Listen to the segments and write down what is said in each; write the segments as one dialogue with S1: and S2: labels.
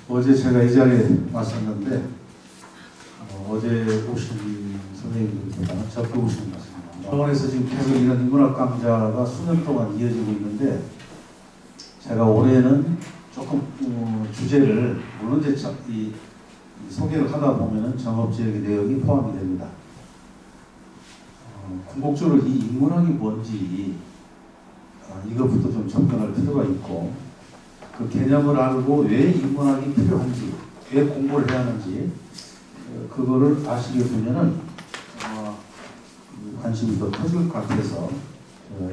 S1: 어제 제가 이 자리에 왔었는데 어제 오신 선생님들보다는 적게 오신 것 같습니다. 병원에서 지금 계속 이런 인문학 강좌가 수년 동안 이어지고 있는데 제가 올해는 조금 주제를 물론 이제 이 소개를 하다 보면은 정업지역의 내용이 포함이 됩니다. 궁극적으로 이 인문학이 뭔지 이것부터 좀 접근할 필요가 있고 그 개념을 알고 왜 인문학이 필요한지 왜 공부를 해야 하는지 그거를 아시게 되면은 관심이 더 커질 것 같아서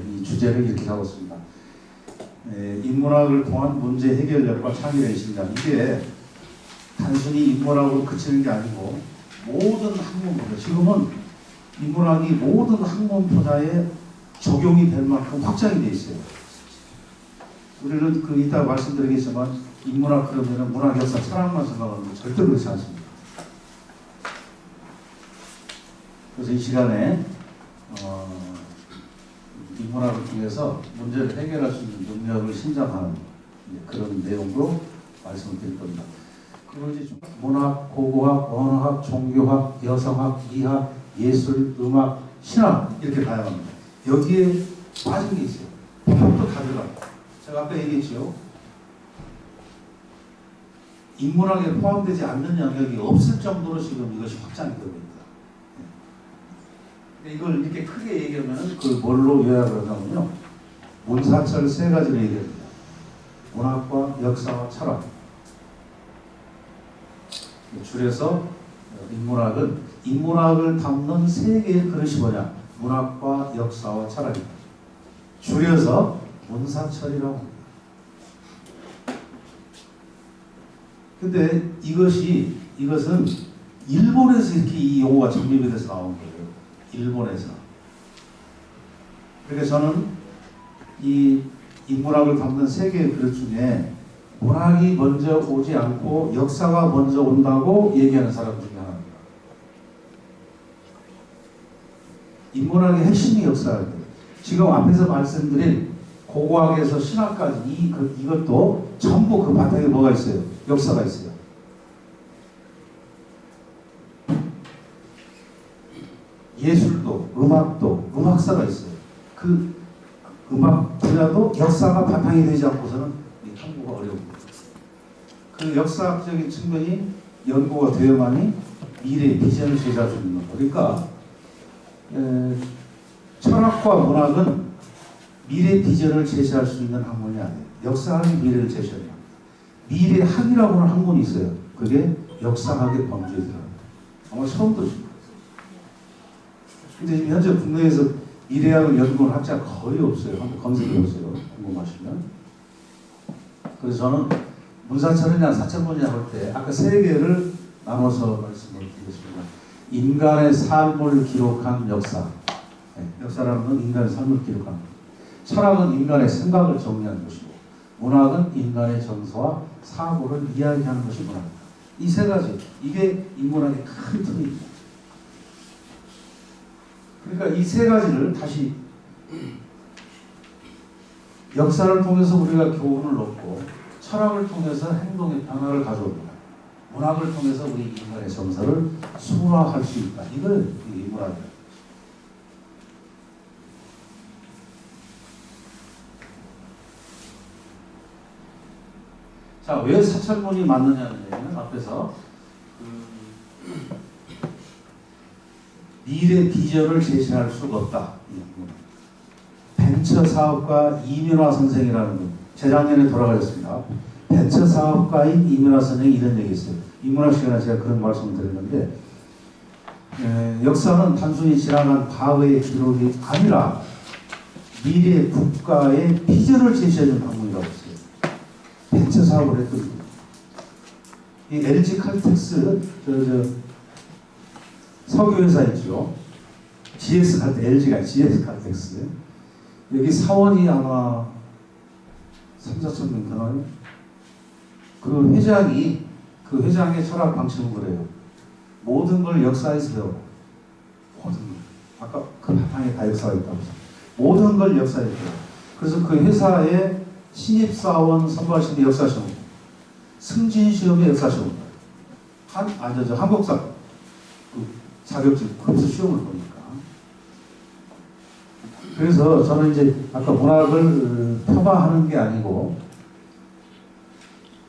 S1: 이 주제를 이렇게 잡았습니다. 인문학을 통한 문제 해결력과 창의력의 신장, 이게 단순히 인문학으로 그치는 게 아니고 모든 학문분야, 지금은 인문학이 모든 학문 분야에 적용이 될 만큼 확장이 되어 있어요. 우리는 이따 말씀드리겠지만 인문학 그러면 문학, 역사, 철학만 생각하는데 절대 그렇지 않습니다. 그래서 이 시간에 인문학을 통해서 문제를 해결할 수 있는 능력을 신장하는 그런 내용으로 말씀을 드릴 겁니다. 그리고 이제 문학, 고고학, 언어학, 종교학, 여성학, 미학, 예술, 음악, 신학 이렇게 다양합니다. 여기에 빠진 게 있어요. 법학도 다 들어가요. 제가 아까 얘기했죠. 인문학에 포함되지 않는 영역이 없을 정도로 지금 이것이 확장이 되고 있다. 이걸 이렇게 크게 얘기하면 그걸 뭘로 요약을 하냐면요. 문사철 세 가지를 얘기합니다. 문학과 역사와 철학. 줄여서 인문학을 담는 세 개의 그릇이 뭐냐? 문학과 역사와 철학입니다. 줄여서 문사철이라고 합니다. 근데 이것은 일본에서 이렇게 이 용어가 정립이 돼서 나온 거예요. 일본에서. 그러니까 저는 이 인문학을 담는 세 개의 그릇 중에 문학이 먼저 오지 않고 역사가 먼저 온다고 얘기하는 사람 중에 하나입니다. 인문학의 핵심이 역사예요. 지금 앞에서 말씀드린 고고학에서 신학까지 이것도 전부 그 바탕에 뭐가 있어요? 역사가 있어요. 예술도, 음악도, 음악사가 있어요. 그 음악 분야도 역사가 바탕이 되지 않고서는 탐구가 어려웁니다. 그 역사학적인 측면이 연구가 되어야만이 미래의 비전을 제시할 수 있는 거. 그러니까 철학과 문학은 미래 비전을 제시할 수 있는 학문이 아니에요. 역사학이 미래를 제시합니다. 미래학이라고 하는 학문이 있어요. 그게 역사학의 범주에 들어갑니다. 아마 처음 들으신 거예요. 근데 지금 현재 국내에서 미래학을 연구하는 학자가 거의 없어요. 한번 검색해 보세요. 궁금하시면. 그래서 저는 문사철이냐 사철문이냐 할 때 아까 세 개를 나눠서 말씀을 드리겠습니다. 인간의 삶을 기록한 역사. 역사라는 건 인간의 삶을 기록하는 것. 철학은 인간의 생각을 정리하는 것이고 문학은 인간의 정서와 사고를 이야기하는 것이 문학입니다. 이 세 가지, 이게 인문학의 큰 틀입니다. 그러니까 이 세 가지를 다시 역사를 통해서 우리가 교훈을 얻고 철학을 통해서 행동의 변화를 가져옵니다. 문학을 통해서 우리 인간의 정서를 순화할 수 있다. 이걸 인문학이다. 자, 왜 사철문이 맞느냐는 얘기는 앞에서 미래 비전을 제시할 수가 없다. 벤처 사업가 이민화 선생이라는 분, 재작년에 돌아가셨습니다. 벤처 사업가인 이민화 선생이 이런 얘기했어요. 인문학 시간에 제가 그런 말씀을 드렸는데 역사는 단순히 지나간 과거의 기록이 아니라 미래 국가의 비전을 제시하는 학문이라고 했어요. 벤처 사업을 했던 분. 이 LG 칼텍스 석유회사 있죠. LG가 GS 칼텍스. 여기 사원이 아마 3,4천 명 되나요? 그 회장의 철학 방침은 그래요. 모든 걸 역사에서 배워. 모든 걸. 아까 그 바탕에 다 역사가 있다고 했어요. 모든 걸 역사에서 배워. 그래서 그 회사의 신입사원 선발시킨 역사 시험. 승진 시험에 역사 시험, 한국사 그 자격증 급수 시험을 보니까. 그래서 저는 이제 아까 문학을 폄하하는 게 아니고,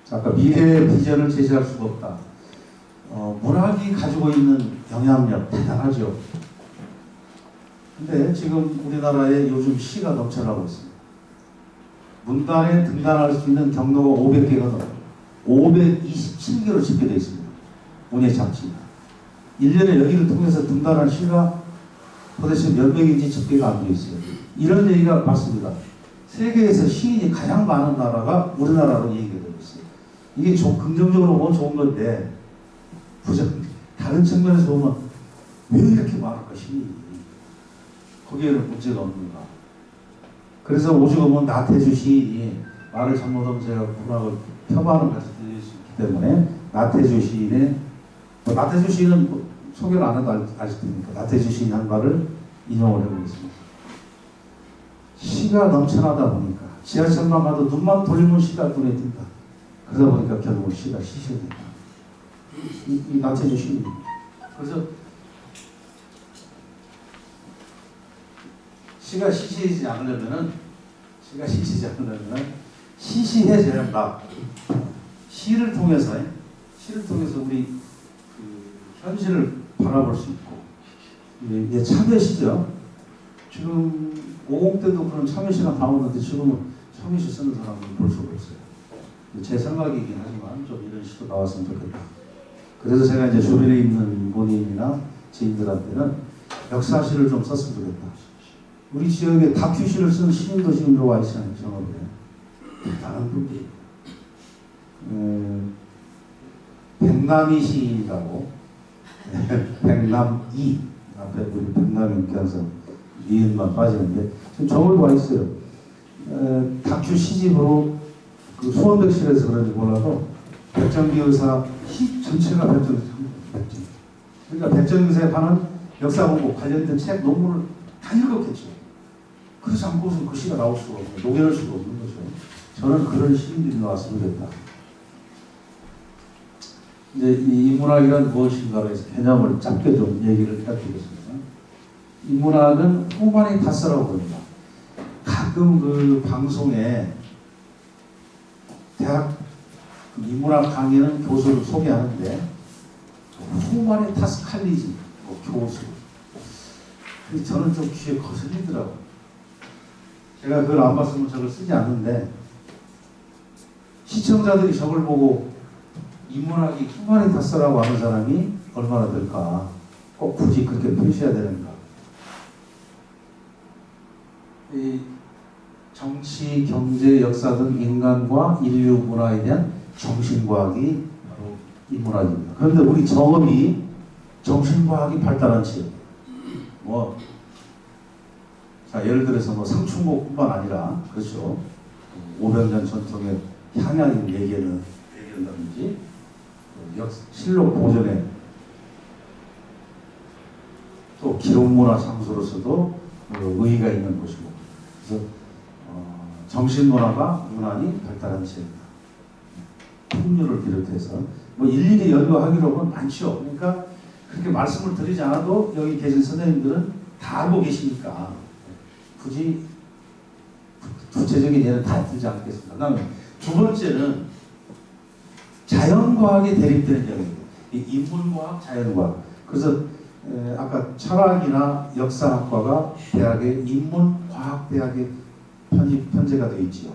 S1: 아까 미래의 비전을 제시할 수가 없다. 문학이 가지고 있는 영향력 대단하죠. 근데 지금 우리나라에 요즘 시가 넘쳐나고 있습니다. 문단에 등단할 수 있는 경로가 500개가 넘어요. 527개로 집계되어 있습니다. 문예 잡지가. 1년에 여기를 통해서 등단한 시가 도대체 몇 명인지 집계가 안 되어 있어요. 이런 얘기가 맞습니다. 세계에서 시인이 가장 많은 나라가 우리나라로 얘기가 되고 있어요. 이게 긍정적으로 보면 좋은 건데, 다른 측면에서 보면 왜 이렇게 많을까, 시인이. 거기에는 문제가 없는가. 그래서 오죽 보면 나태주 시인이, 말을 잘못하면 제가 문학을 폄하하는 것을 들릴 수 있기 때문에, 나태주 시인의, 나태주 시인은 소개를 안 해도 아실 테니까, 나태주 시인 한 말을 인용을 해보겠습니다. 시가 넘쳐나다 보니까, 지하철만 가도 눈만 돌리면 시가 눈에 띈다. 그러다 보니까 결국은 시가 시시해진다. 이 나태주 시인. 그래서 시가 시시해지지 않으려면은 시시해져야 한다. 시를 통해서 우리 그 현실을 바라볼 수 있고, 이게 참여시죠. 지금 50 때도 그런 참여시가 나오는데 지금은 참여시 쓰는 사람은 볼 수가 없어요. 제 생각이긴 하지만 좀 이런 시도 나왔으면 좋겠다. 그래서 제가 이제 주변에 있는 본인이나 지인들한테는 역사시를 좀 썼으면 좋겠다. 우리 지역에 다큐시를 쓰는 시인도 지금 들어와 있잖아요. 전업에. 대단한 분들이. 백남이 시인이라고. 백남이. 앞에 우리 백남이 껴서 니은만 빠지는데 지금 저걸 와 있어요. 다큐 시집으로 그 수원백실에서 그런지 몰라도 백정기 의사 시 전체가 백정기. 그러니까 백정기 의사에 관한 역사 공부 관련된 책 논문을 다 읽었겠죠. 그렇지 않고서 그 시가 나올 수가 없고 녹여낼 수가 없는 거죠. 저는 그런 시인들이 나왔으면 좋겠다. 이제 이 문학이란 무엇인가로 해서 개념을 짧게 좀 얘기를 해드리겠습니다. 이 문학은 후만이 다스라고 봅니다. 가끔 그 방송에 대학 인문학 강의는 교수를 소개하는데 후만의 타스칼리지 교수. 저는 좀 귀에 거슬리더라고요. 제가 그걸 안 봤으면 저걸 쓰지 않는데 시청자들이 저걸 보고 인문학이 후만의 타스라고 하는 사람이 얼마나 될까. 꼭 굳이 그렇게 표시해야 되는가. 이 정치, 경제, 역사 등 인간과 인류 문화에 대한 정신과학이 바로 이 문학입니다. 그런데 우리 정업이 정신과학이 발달한 지역, 자 예를 들어서 상충곡뿐만 아니라 그렇죠. 500년 전통의 향양인 예견이라든지 실록 보존에 또 기록문화 장소로서도 의의가 있는 곳이고, 그래서 정신문화가 유난히 발달한 지역이다. 풍류를 비롯해서 일일이 연구하기로 하면 많죠. 그러니까 그렇게 말씀을 드리지 않아도 여기 계신 선생님들은 다 알고 계시니까 굳이 구체적인 예는 다 들지 않겠습니다. 그다음에 두 번째는 자연과학에 대립되는 영역입니다. 인문과학, 자연과학. 그래서 아까 철학이나 역사학과가 대학의 인문과학대학에 편제가 되어 있지요.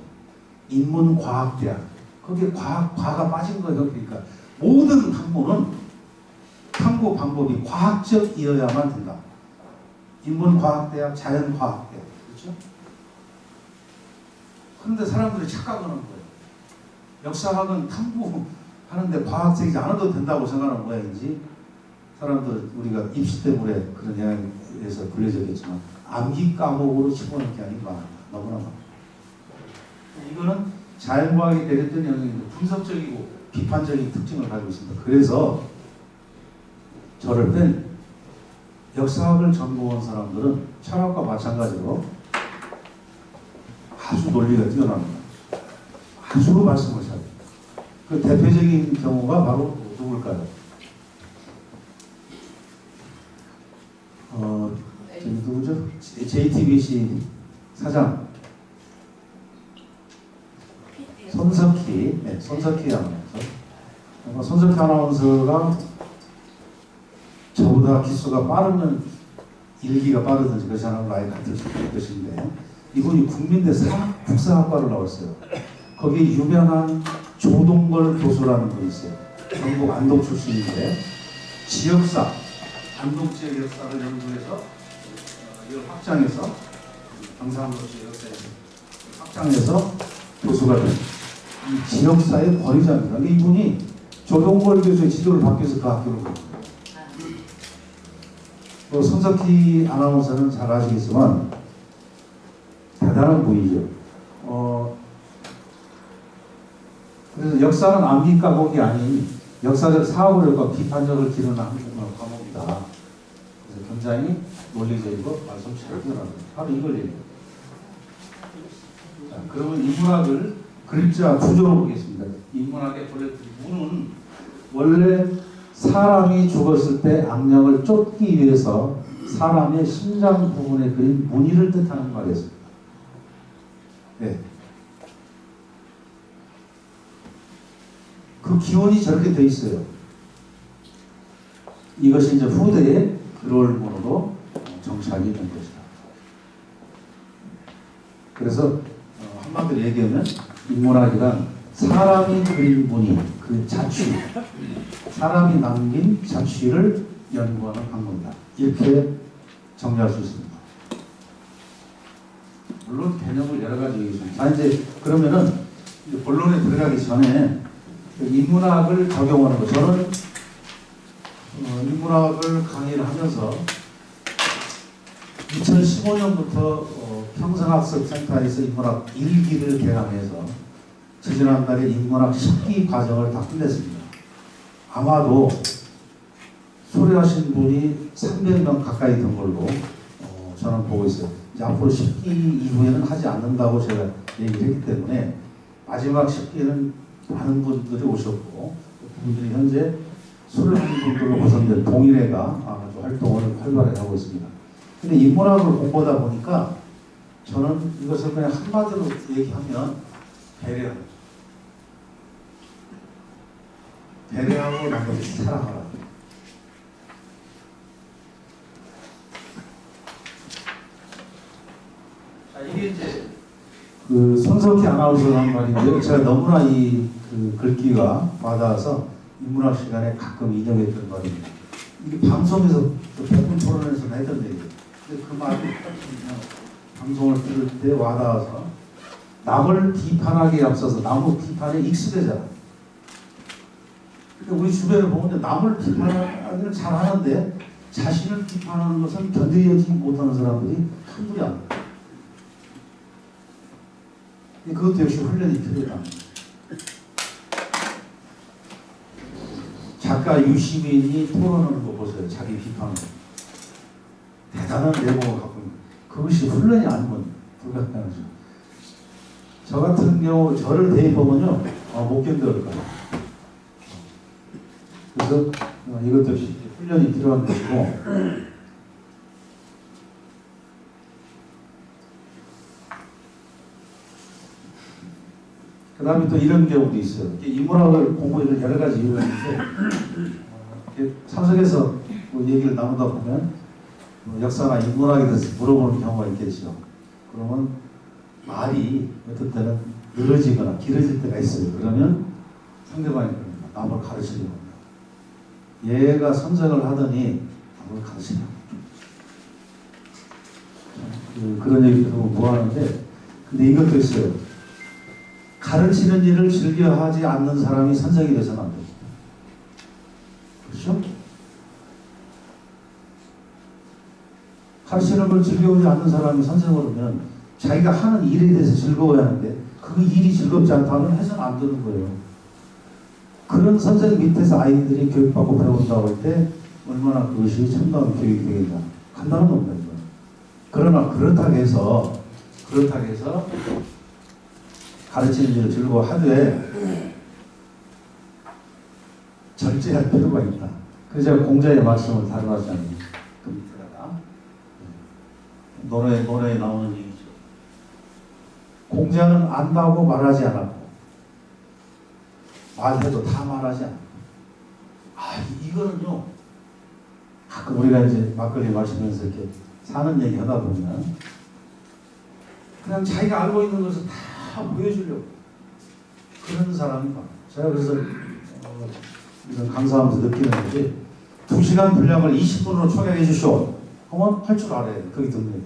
S1: 인문과학대학. 거기에 과가 빠진 거예요. 그러니까 모든 학문은 탐구 방법이 과학적이어야만 된다. 인문과학대학, 자연과학대학. 그렇죠? 그런데 사람들이 착각하는 거예요. 역사학은 탐구하는데 과학적이지 않아도 된다고 생각하는 모양인지, 사람들 우리가 입시 때문에 그런 영향에서 불려졌겠지만 암기 과목으로 집어넣는 게 아닌가. 너무나 많아요. 이거는 자연과학에 대립된 영역인데 분석적이고 비판적인 특징을 가지고 있습니다. 그래서 저를 뺀 역사학을 전공한 사람들은 철학과 마찬가지로 아주 논리가 뛰어납니다. 아주 말씀을 잘해요. 그 대표적인 경우가 바로 누굴까요? 저기 누구죠? JTBC 사장 손석희, 네, 손석희 아나운서. 손석희 아나운서가 저보다 기수가 빠르면 일기가 빠르든지 그 사람은 아예 같을 것인데 이분이 국민대 국사학과를 나왔어요. 거기에 유명한 조동걸 교수라는 분이 있어요. 경북 안동 출신인데 지역사, 안동 지역 역사를 연구해서 이걸 확장해서 경상도 지역 역사에 확장해서 교수가 된 이 지역사의 권위자입니다. 이분이 조동걸 교수의 지도를 받기 위해서 그 학교를 갔어요. 손석희 아나운서는 잘 아시겠지만 대단한 분이죠. 그래서 역사는 암기 과목이 아닌 역사적 사고력과 비판력을 기르는 한국문화 과목이다. 그래서 굉장히 논리적이고 말씀 잘 드러납니다. 바로 이걸 얘기해요. 자, 그러면 인문학을 글자 구조로 보겠습니다. 인문학의 본래 문은 원래 사람이 죽었을 때 악령을 쫓기 위해서 사람의 심장 부분에 그린 무늬를 뜻하는 말이었습니다. 네. 그 기원이 저렇게 돼 있어요. 이것이 이제 후대의 글월문으로 정착이 된 것이다. 그래서 한마디로 얘기하면 인문학이란 사람이 그린 무늬, 그 자취, 사람이 남긴 자취를 연구하는 학문이다. 이렇게 정리할 수 있습니다. 물론 개념을 여러 가지 얘기했습니다. 자, 이제 그러면은 이제 본론에 들어가기 전에 인문학을 적용하는 것. 저는 인문학을 강의를 하면서 2015년부터 평생학습센터에서 인문학 1기를 개강해서 지난달에 인문학 10기 과정을 다 끝냈습니다. 아마도 수료하신 분이 300명 가까이 된 걸로 저는 보고 있어요. 이제 앞으로 10기 이후에는 하지 않는다고 제가 얘기를 했기 때문에 마지막 10기는 많은 분들이 오셨고 그분들이 현재 수료하신 분들로 구성된 동일회가 아주 활동을 활발하게 하고 있습니다. 근데 인문학을 공부하다 보니까 저는 이것을 그냥 한마디로 얘기하면 배려하고 남을 사랑하라. 자, 이게 이제 그 손석희 아나운서가 한 말인데요. 제가 너무나 그 글귀가 와닿아서 인문학 시간에 가끔 인용했던 말입니다. 이게 방송에서 백분 토론에서 했던 얘기예요. 근데 그 말이 방송을 들을 때 와닿아서 남을 비판하기에 앞서서 남의 비판에 익숙해져라. 그러니까 우리 주변을 보면 남을 비판하기를 잘하는데 자신을 비판하는 것은 견디지 못하는 사람들이 한둘이 아닙니다. 그것도 역시 훈련이 필요하다. 작가 유시민이 토론하는 거 보세요. 자기 비판을. 대단한 내공을 갖고 있는. 그것이 훈련이 아니면 불가능하죠. 저 같은 경우 저를 대입하면요 못 견뎌할 거예요. 그래서 이것도 역시 훈련이 필요한 것이고 그 다음에 또 이런 경우도 있어요. 인문학을 공부하는 여러 가지 이유가 있는데 사석에서 얘기를 나누다 보면 역사나 인문학에 대해서 물어보는 경우가 있겠죠. 그러면 말이 어떤 때는 늘어지거나 길어질 때가 있어요. 그러면 상대방이 그럽니다. 남을 가르치려고 합니다. 얘가 선생을 하더니 남을 가르치려고 합니다. 그런 얘기 들으면 뭐하는데 근데 이것도 있어요. 가르치는 일을 즐겨하지 않는 사람이 선생이 돼서는 안 됩니다. 그렇죠? 가르치는 걸 즐겨하지 않는 사람이 선생을 하면 자기가 하는 일에 대해서 즐거워야 하는데 그 일이 즐겁지 않다면 해서는 안 되는 거예요. 그런 선생 밑에서 아이들이 교육받고 배운다고 할 때 얼마나 그것이 참다운 교육이 되겠냐. 간단한 겁니다. 그러나 그렇다고 해서 가르치는 일을 즐거워하되 절제할 필요가 있다. 그래서 제가 공자의 말씀을 다루었지 않습니까? 그 밑에다가 노래에 나오는 얘기죠. 공자는 안다고 말하지 않았고 말해도 다 말하지 않았고 이거는요 가끔 우리가 이제 막걸리 마시면서 이렇게 사는 얘기 하다 보면 그냥 자기가 알고 있는 것을 다 보여주려고 그런 사람이 많아요. 제가 그래서 이런 강사하면서 느끼는 것이 2시간 분량을 20분으로 초래해 주시오 하면 할 줄 알아야 돼. 그게 듣는 거예요.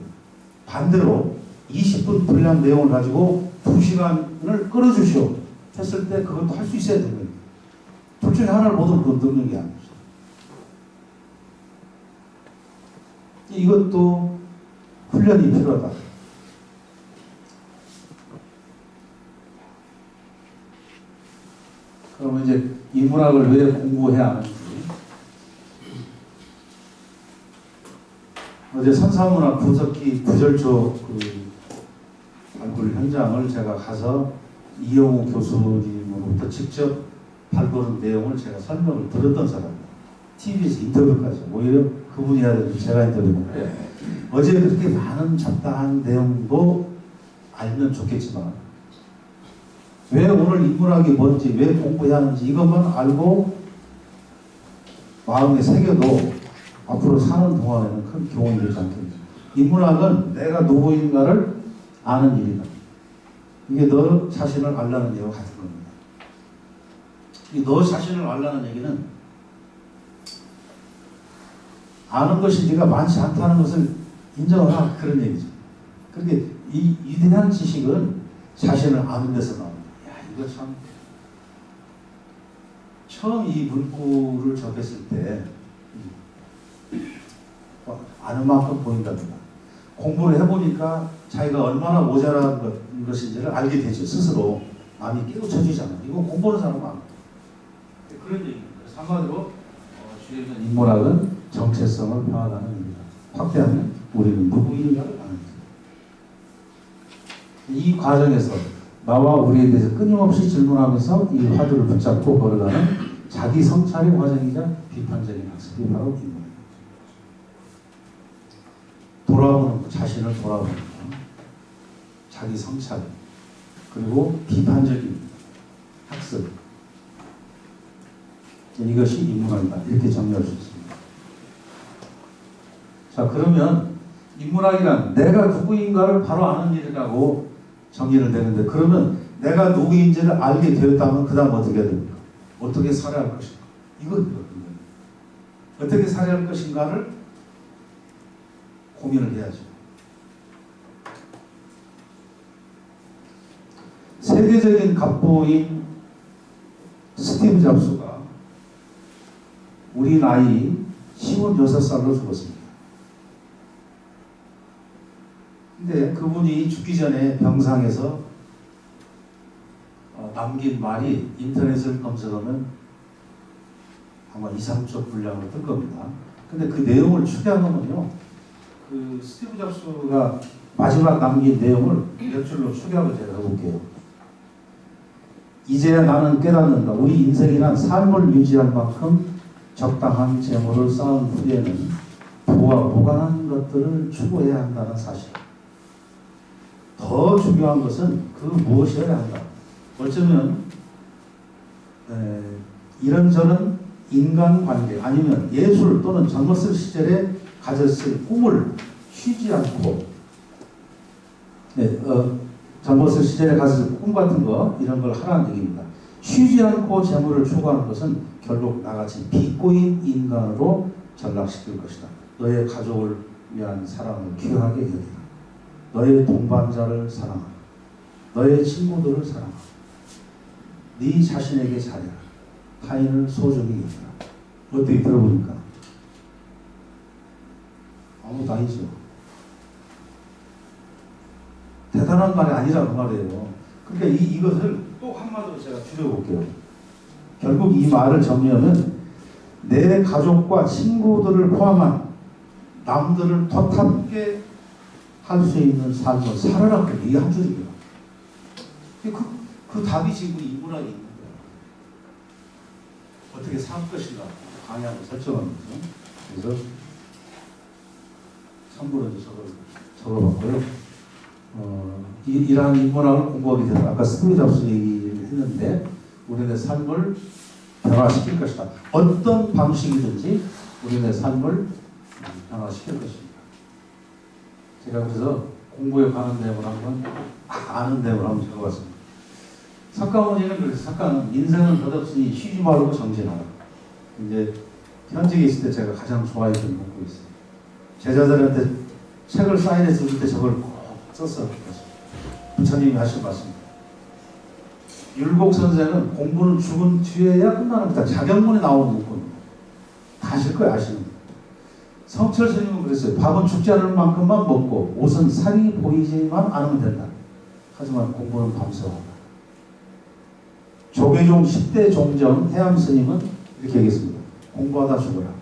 S1: 반대로 20분 분량 내용을 가지고 2시간을 끌어주시오 했을 때 그것도 할 수 있어야 되는 거예요. 둘 중에 하나를 못 듣는 게 아니죠. 이것도 훈련이 필요하다. 그러면 이제 이 문학을 왜 공부해야 하는지. 어제 선사문학 분석기 구절조 발굴 현장을 제가 가서 이영우 교수님으로부터 직접 발굴한 내용을 제가 설명을 들었던 사람이에요. TV에서 인터뷰까지. 오히려 그분이 해야 되는데 제가 인터뷰했는데 어제 그렇게 많은 잡다한 내용도 알면 좋겠지만 왜 오늘 인문학이 뭔지 왜 공부해야 하는지 이것만 알고 마음에 새겨도 앞으로 사는 동안에는 큰 교훈이 되지 않겠죠. 인문학은 내가 누구인가를 아는 일이다. 이게 너 자신을 알라는 얘기와 같은 겁니다. 이 너 자신을 알라는 얘기는 아는 것이 네가 많지 않다는 것을 인정하라 그런 얘기죠. 그런데 이 위대한 지식은 자신을 아는 데서 나옵니다. 야, 이거 참 처음 이 문구를 접했을 때 아는 만큼 보인답니다. 공부를 해보니까 자기가 얼마나 모자란 것인지를 알게 되죠. 스스로 마음이 깨우쳐지잖아요. 이거 공부하는 사람은 안 돼요. 그런 얘기입니다. 한마디로 주에 있는 인문학은 정체성을 파악하는 일이다. 확대하면 우리는 누구인가를 아는 일이다. 이 과정에서 나와 우리에 대해서 끊임없이 질문하면서 이 화두를 붙잡고 걸어가는 자기 성찰의 과정이자 비판적인 학습이 바로 인문학입니다. 돌아보는 것, 자신을 돌아보는 것, 자기 성찰, 그리고 비판적인 학습. 이것이 인문학이다. 이렇게 정리할 수 있습니다. 자, 그러면 인문학이란 내가 누구인가를 바로 아는 일이라고 정의를 내는데 그러면 내가 누구인지를 알게 되었다면 그 다음 어떻게 해야 됩니까? 어떻게 살아야 할 것인가? 이거거든요. 어떻게 살아야 할 것인가를 고민을 해야죠. 세계적인 갑부인 스티브 잡스가 우리 나이 56살로 죽었습니다. 근데 그분이 죽기 전에 병상에서 남긴 말이 인터넷을 검색하면 아마 2, 3초 분량을 뜰 겁니다. 근데 그 내용을 추려하면요, 그 스티브 잡스가 마지막 남긴 내용을 몇 줄로 추려하고 제가 해볼게요. 이제야 나는 깨닫는다. 우리 인생이란 삶을 유지할 만큼 적당한 재물을 쌓은 후에는 부와 무관한 것들을 추구해야 한다는 사실. 더 중요한 것은 그 무엇이어야 한다. 어쩌면 이런저런 인간관계 아니면 예술 또는 젊었을 시절에 가졌을 꿈을 쉬지 않고 젊었을 시절에 가졌을 꿈 같은 거 이런 걸 하라는 얘기입니다. 쉬지 않고 재물을 추구하는 것은 결국 나같이 비꼬인 인간으로 전락시킬 것이다. 너의 가족을 위한 사랑을 귀하게 여기라. 너의 동반자를 사랑하라. 너의 친구들을 사랑하라. 네 자신에게 잘해라. 타인을 소중히 여기라. 어떻게 들어보니까 아무도 아니죠. 대단한 말이 아니라는 말이에요. 그러니까 이것을 또 한마디로 제가 줄여볼게요. 결국 이 말을 정리하면 내 가족과 친구들을 포함한 남들을 덧합게 할 수 있는 삶을 살아라. 이게 한 줄이에요. 그 답이 지금 인문학에 있는 거예요. 어떻게 살 것인가 방향을 설정하면서 그래서 참고로 이제 적어봤고요. 이러한 인문학을 공부하게 되면 아까 스티브 잡스 얘기를 했는데 우리의 삶을 변화시킬 것이다. 어떤 방식이든지 우리의 삶을 변화시킬 것입니다. 제가 그래서 공부에 관한 내용을 한번 아는 내용을 한번 적어봤습니다. 석가모니는 그래서 석가는 인생은 덧없으니 쉬지 말고 정진하라. 이제 현직에 있을 때 제가 가장 좋아했던 문구 있어요. 제자들한테 책을 사인해 줄 때 저걸 꼭 썼어요. 부처님이 하신 말씀입니다. 율곡 선생은 공부는 죽은 뒤에야 끝나는 거다. 자경문에 나오는 문구입니다. 다 아실 거예요. 아시는 거예요. 성철 스님은 그랬어요. 밥은 죽지 않을 만큼만 먹고 옷은 살이 보이지만 않으면 된다. 하지만 공부는 밤새워 한다. 조계종 10대 종정 해암 스님은 이렇게 얘기했습니다. 공부하다 죽어라.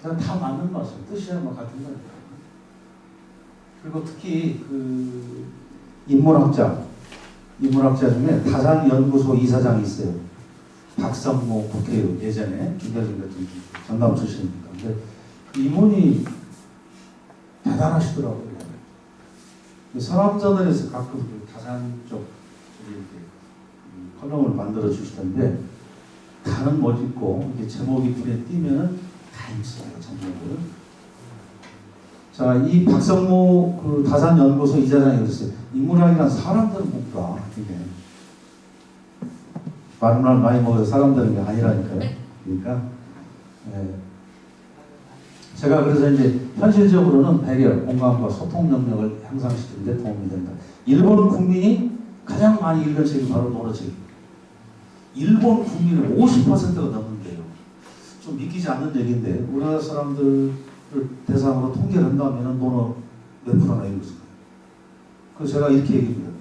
S1: 다 맞는 말씀, 뜻이야 뭐 같은 거니까. 그리고 특히 그 인문학자 중에 다산연구소 이사장이 있어요. 박성모 국회의원 예전에 김대중 대통령 전남 출신입니다. 근데 이분이 대단하시더라고요. 서남저널에서 가끔 그 다산 쪽 이렇게 컬럼을 만들어 주시던데 다는 못 읽고 이렇게 제목이 눈에 띄면은 다 있어요, 전부. 자, 이 박성모 그 다산연구소 이사장이 그랬어요. 인문학이란 사람들은 뭔가 이게 말을 많이 먹어서 사람들은 게 아니라니까요. 그러니까 제가 그래서 이제 현실적으로는 배려, 공감과 소통 능력을 향상시키는 데 도움이 된다. 일본 국민이 가장 많이 읽은 책이 바로 노노책입니다. 일본 국민의 50%가 넘는데요. 좀 믿기지 않는 얘기인데 우리나라 사람들을 대상으로 통계를 한다면 노노 몇 프로나 읽었을까요? 그래서 제가 이렇게 얘기합니다.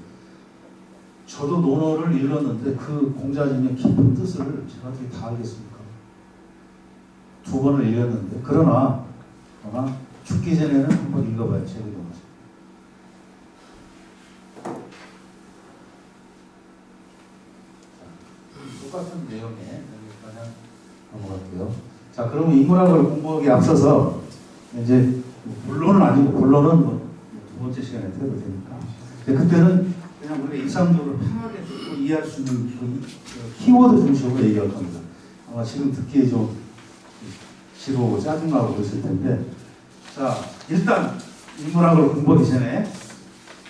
S1: 저도 노노를 읽었는데 그 공자님의 깊은 뜻을 제가 어떻게 다 알겠습니까? 2번을 읽었는데 그러나 죽기 전에는 한번 읽어봐야 책이 되는 똑같은 내용에 그냥 넘어갈게요. 자, 그러면 인문학을 공부하기에 앞서서 이제 본론은 아니고 본론은 뭐 두 번째 시간에 해도 되니까. 그때는 그냥 우리가 일상적으로 편하게 듣고 이해할 수 있는 그 키워드 중심으로 얘기할 겁니다. 아마 지금 듣기에 좀 지루하고 짜증나고 그랬을 텐데, 자, 일단 인문학을 공부하기 전에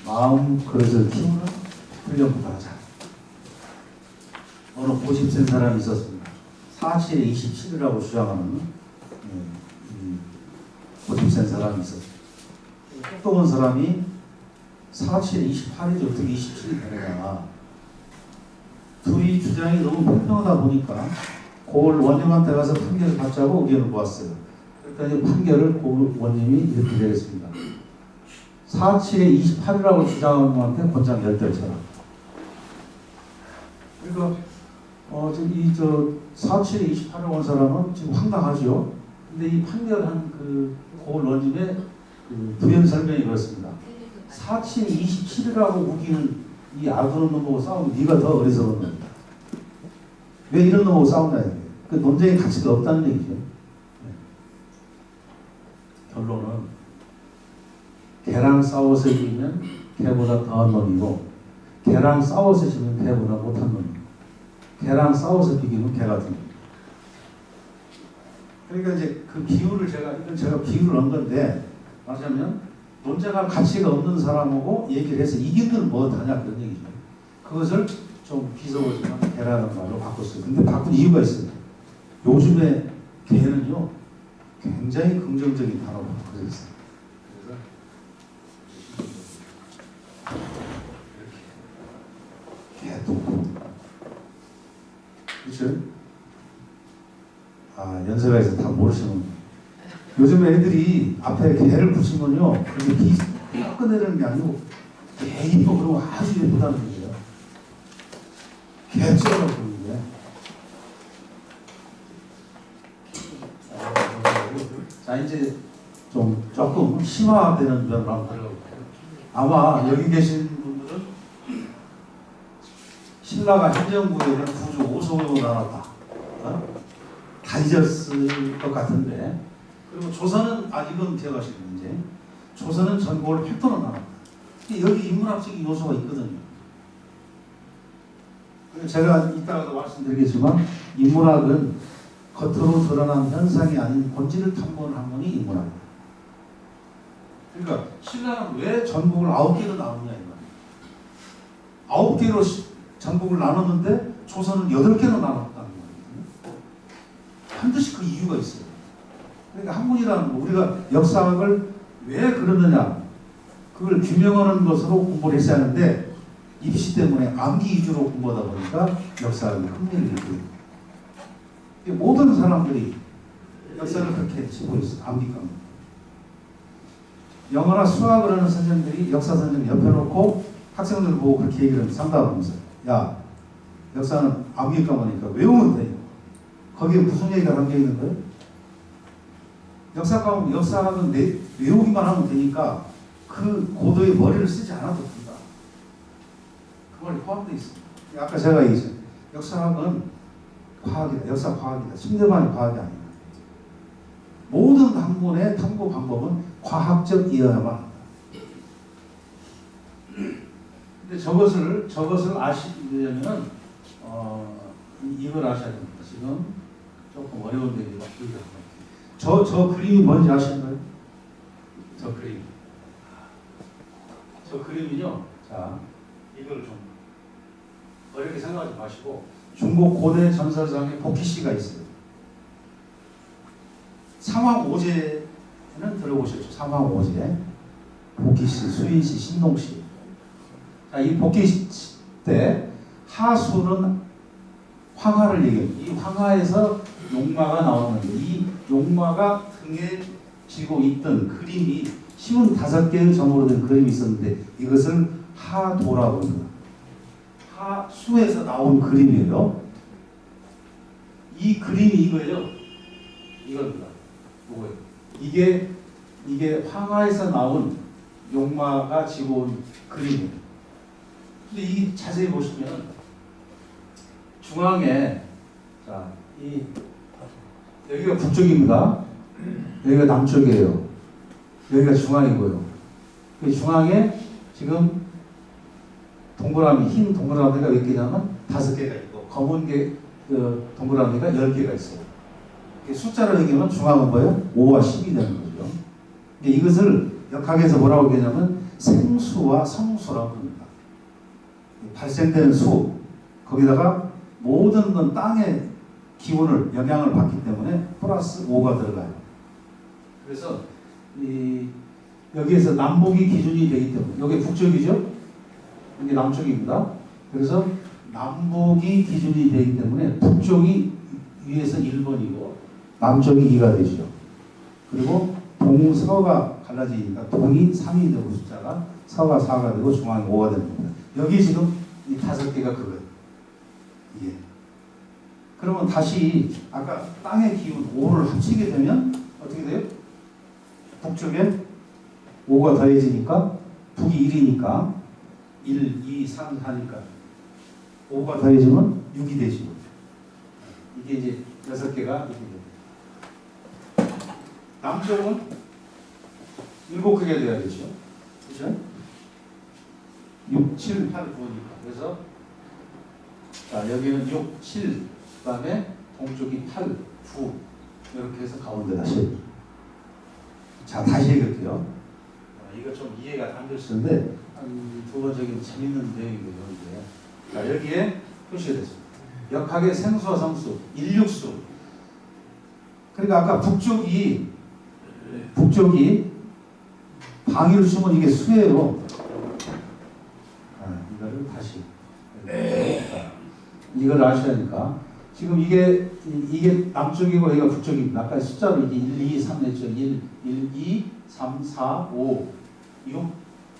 S1: 마음 그릇을 키우는 훈련부터 하자. 어느 고집센 사람이 있었습니다. 47에 27이라고 주장하는 고집센 사람이 있었습니다. 똑똑한 사람이 47에 28이죠. 어떻게 27이 되느냐. 둘이 주장이 너무 불평하다 보니까 고을 원님한테 가서 판결을 받자고 의견을 모았어요. 그러니까 판결을 고을 원님이 이렇게 내렸습니다. 47에 28이라고 주장하는 분한테 권장 10대 쳐라. 그러니까 이 47에 28이라고 한 사람은 지금 황당하죠. 근데 이 판결한 그 고을 원님의 그 부연 설명이 그렇습니다. 47에 27이라고 우기는 이 아둔한 놈하고 싸우면 네가 더 어리석은 놈이다. 왜 이런 놈하고 싸우냐. 그 논쟁의 가치가 없다는 얘기죠. 결론은 개랑 싸워서 이기면 개보다 더한 놈이고 개랑 싸워서 지면 개보다 못한 놈이고 개랑 싸워서 비기면 개 같은 놈. 그러니까 이제 그 비유를 제가 비유를 한 건데 말하자면 논쟁할 가치가 없는 사람하고 얘기를 해서 이기는 뭐하냐 그런 얘기죠. 그것을 좀 비속어지만 개라는 말로 바꿨어요. 근데 바꾼 이유가 있어요. 요즘에 개는요 굉장히 긍정적인 단어로 바꿔졌어요. 그래서 개똥. 그렇죠? 아, 연세가에서 다 모르시는. 요즘 애들이 앞에 개를 붙이면요 그게 삐꺼내는 게 아니고 개 이뻐 그러고 아주 예쁘다는 거예요. 개쩌라고 그러는 거예요. 자, 이제 좀 조금 심화되는 면으로 한번 들어가 볼게요. 아마 여기 계신 분들은 신라가 행정구역을 구조 5소로 나눴다. 다 잊었을 것 같은데, 그리고 조선은 아직은 기억하시는 문제. 조선은 전국을 8도로 나눴다. 여기 인문학적인 요소가 있거든요. 제가 이따가도 말씀드리겠지만 인문학은 겉으로 드러난 현상이 아닌 본질을 탐구하는 학문이 인문학입니다. 그러니까 신라는 왜 전국을 9개로 나누냐 이 말이에요. 9개로 전국을 나눴는데 조선은 8개로 나눴다는 거거든요. 반드시 그 이유가 있어요. 그러니까 학문이라는 거, 우리가 역사학을 왜 그러느냐, 그걸 규명하는 것으로 공부를 했어야 하는데 입시 때문에 암기 위주로 공부하다 보니까 역사학이 흥미를 잃고, 모든 사람들이 역사를 그렇게 치고 있어요. 암기과목. 영어나 수학을 하는 선생님들이 역사 선생님 옆에 놓고 학생들 보고 그렇게 얘기를 하면 상담하면서, 야, 역사는 암기과목이니까 외우면 돼요. 거기에 무슨 얘기가 담겨 있는 거예요? 역사과목, 역사학은 외우기만 하면 되니까 그 고도의 머리를 쓰지 않아도 된다. 그 말이 포함되어 있습니다. 아까 제가 얘기했어요. 역사학은 과학이다. 역사 과학이다. 심대만의 과학이 아니다. 모든 학문의 탐구 방법은 과학적이어야만 한다. 근데 저것을 아시려면은 이걸 아셔야 됩니다. 지금 조금 어려운 데가 있습니다. 저 그림이 뭔지 아시나요? 저 그림. 저 그림이요. 자, 이걸 좀 어렵게 생각하지 마시고, 중국 고대 전설상에 복희씨가 있어요. 삼왕오제는 들어보셨죠? 삼왕오제. 복희씨, 수인씨, 신동씨. 자, 이 복희씨 때 하수는 황하를 얘기합니다. 이 황하에서 용마가 나오는데, 이 용마가 등에 쥐고 있던 그림이 55개의 점으로 된 그림이 있었는데 이것을 하도라고 합니다. 하수에서 나온 그림이에요. 이 그림이 이거예요. 이겁니다. 뭐예요? 이게 황하에서 나온 용마가 쥐고 온 그림이에요. 근데 이 자세히 보시면 중앙에, 자, 여기가 북쪽입니다. 여기가 남쪽이에요. 여기가 중앙이고요. 그 중앙에 지금 동그라미, 흰 동그라미가 몇 개냐면 5개가 있고, 검은 동그라미가 10개가 있어요. 숫자로 얘기하면 중앙은 뭐예요? 5와 10이 되는 거죠. 이것을 역학에서 뭐라고 얘기하냐면 생수와 성수라고 합니다. 발생되는 수, 거기다가 모든 건 땅의 기운을, 영향을 받기 때문에 플러스 5가 들어가요. 그래서 여기에서 남북이 기준이 되기 때문에, 여기 북쪽이죠? 이게 남쪽입니다. 그래서 남북이 기준이 되기 때문에 북쪽이 위에서 1번이고 남쪽이 2가 되죠. 그리고 동서가 갈라지니까 동이 3이 되고 숫자가 서가 4가 되고 중앙이 5가 되는 겁니다. 여기 지금 이 5개가 그거예요. 이게. 그러면 다시 아까 땅의 기운 5를 합치게 되면 어떻게 돼요? 북쪽에 5가 더해지니까 북이 1이니까 1, 2, 3, 4니까 5가 더해지면 6이 되죠. 이게 이제 6개가 이렇게 됩니다. 남쪽은 7개가 돼야겠죠. 그렇죠? 6, 7, 8, 9니까. 그래서 자, 여기는 6, 7, 그 다음에 동쪽이 8, 9 이렇게 해서 가운데 다시. 자, 다시 얘기할게요. 이거 좀 이해가 안 됐었는데 두 번째는 재밌는 내용이고요. 자, 여기에 표시가 됐습니다. 역학의 생수와 성수, 인육수. 그러니까 아까 북쪽이 방위를 주면 이게 수예요. 이거를 다시 이걸 아셔야 하니까 지금 이게 남쪽이고 여기가 북쪽입니다. 아까 숫자로 이게 1, 2, 3 했죠. 1, 2, 3, 4, 5, 6,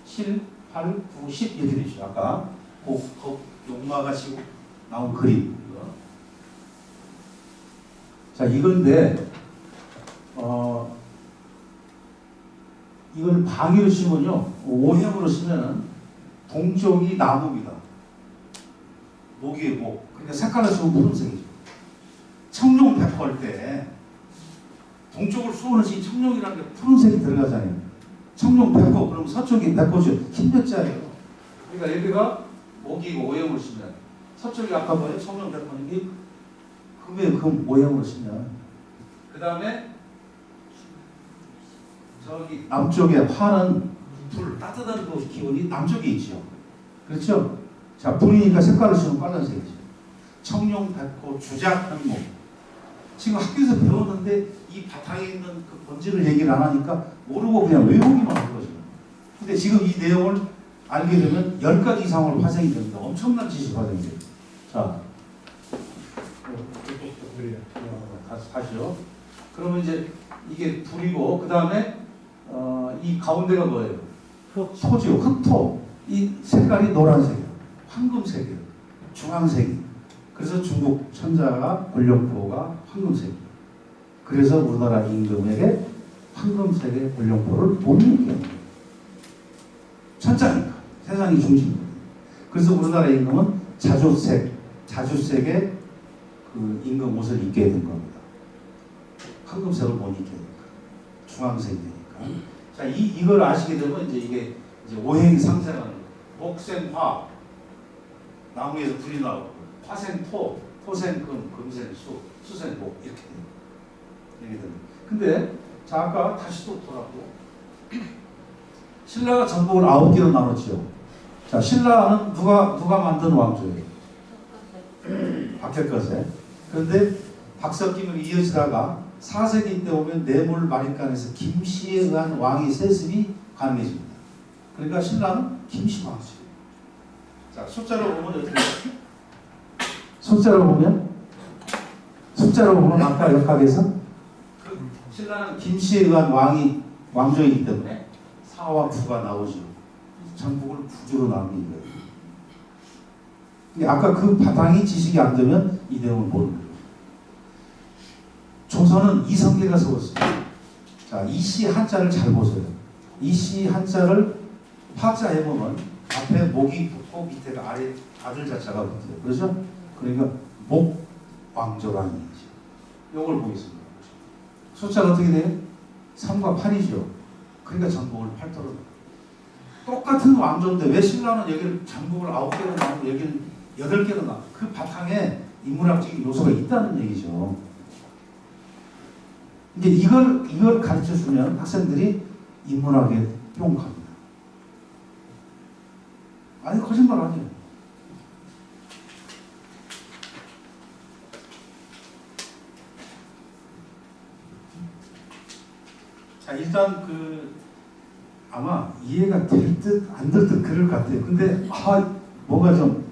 S1: 7, 8, 9, 10 이렇게 되죠. 아까 용마가 지고 나온 그림. 자, 이건데 이걸 방위로 쓰면요, 오형으로 쓰면은 동쪽이 나무입니다. 목이 목. 그러니까 색깔을 쓰면 푸른색이죠. 청룡 백호할 때 동쪽을 쏘는 이 청룡이라는 게 푸른색이 들어가잖아요. 청룡 백호, 그럼 서쪽이 백호죠. 흰백자예요. 그러니까 여기가 목이고 오형으로 쓰면, 서쪽이 아까 뭐예요? 청룡 백호는 게 금의 금 오형으로 쓰면, 그 다음에 저기 남쪽에 화는 불, 따뜻한 그 기운이 남쪽에 있죠. 그렇죠? 자, 불이니까 색깔을 쓰면 빨간색이죠. 청룡 백호 주작 현목. 지금 학교에서 배웠는데 이 바탕에 있는 그 본질을 얘기를 안 하니까 모르고 그냥 외우기만 하는 거죠. 근데 지금 이 내용을 알게 되면 10가지 이상으로 파생이 됩니다. 엄청난 지식 파생이 돼요. 자, 다시요. 그러면 이제 이게 불이고, 그 다음에 이 가운데가 뭐예요? 토죠. 흑토. 이 색깔이 노란색이에요. 황금색이에요. 중앙색이. 그래서 중국 천자가 권룡포가 황금색이에요. 그래서 우리나라 임금에게 황금색의 권룡포를 못 입게 합니다. 천자니까. 세상이 중심입니다. 그래서 우리나라 임금은 자주색의 그 임금 옷을 입게 된 겁니다. 황금색을 못 입게 되니까. 중앙색이니까. 자, 이걸 아시게 되면 이게 오행이 상생하는 목생화, 나무에서 불이 나오고, 화생토, 토생금, 금생수, 수생목 이렇게 됩니다. 근데 자, 아까 다시 또 돌아보고 신라가 전국을 9개로 나눴죠. 자, 신라는 누가 만든 왕조예요? 박혁거세. 그런데 박석김을 이어지다가 4세기 때 오면 내물 마립간에서 김씨에 의한 왕의 세습이 가능해집니다. 그러니까 신라는 김씨 왕조. 자, 숫자로 보면 어떻게 돼요? 숫자로 보면 아까 역학에서 신라는 김씨에 의한 왕조이기 때문에 4와 9가 나오죠. 전국을 9주로 나누는 거예요. 근데 아까 그 바탕이 지식이 안 되면 이 내용을 모르는 거예요. 조선은 이성계가 세웠습니다. 자, 이씨 한자를 잘 보세요. 이씨 한자를 파자 해보면 앞에 목이 붙고 밑에가 아래 아들 자자가 붙어요. 그렇죠? 그러니까 목왕조라는 얘기죠. 이걸 보겠습니다. 숫자가 어떻게 돼요? 3과 8이죠. 그러니까 전국을 8도로. 똑같은 왕조인데 왜 신라는 여기를 전국을 9개로 나누고 여기는 8개로 나누고, 그 바탕에 인문학적인 요소가 있다는 얘기죠. 이제 이걸 가르쳐 주면 학생들이 인문학에 뿅 갑니다. 아니, 거짓말 아니에요. 자, 일단 아마 이해가 될 듯 안 될 듯 그럴 것 같아요. 근데 뭔가 좀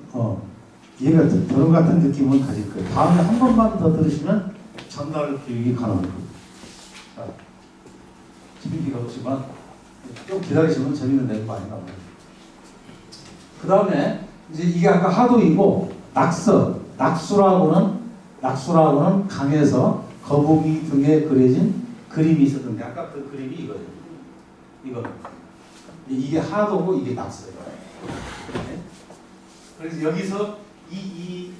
S1: 이해가 될 것 같은 느낌은 가질 거예요. 다음에 한 번만 더 들으시면 전달 교육이 가능합니다. 자, 재밌기가 없지만 좀 기다리시면 재밌는 내용 많이 나와요. 그 다음에 이제 이게 아까 하도이고, 낙수라고는 강에서 거북이 등에 그려진 그림이 있었던데, 아까 그 그림이 이거예요. 이게 하도고 이게 낙서예요. 네? 그래서 여기서 이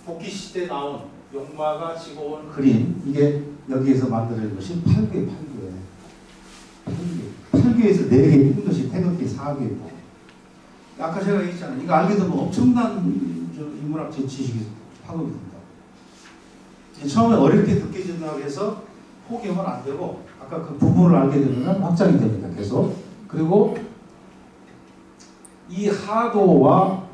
S1: 복귀 시대 나온 용마가 지고 온 그림, 이게 여기에서 만들어진 것이 8개에서 4개 뜬 것이 태극기 4개고, 아까 제가 얘기했잖아요. 이거 알게 되면 엄청난 인문학적 지식이 파급이 된다. 처음에 어릴 때 느껴진다고 해서 포기하면 안 되고, 아까 그 부분을 알게 되면 확장이 됩니다. 계속. 그리고 이 하도와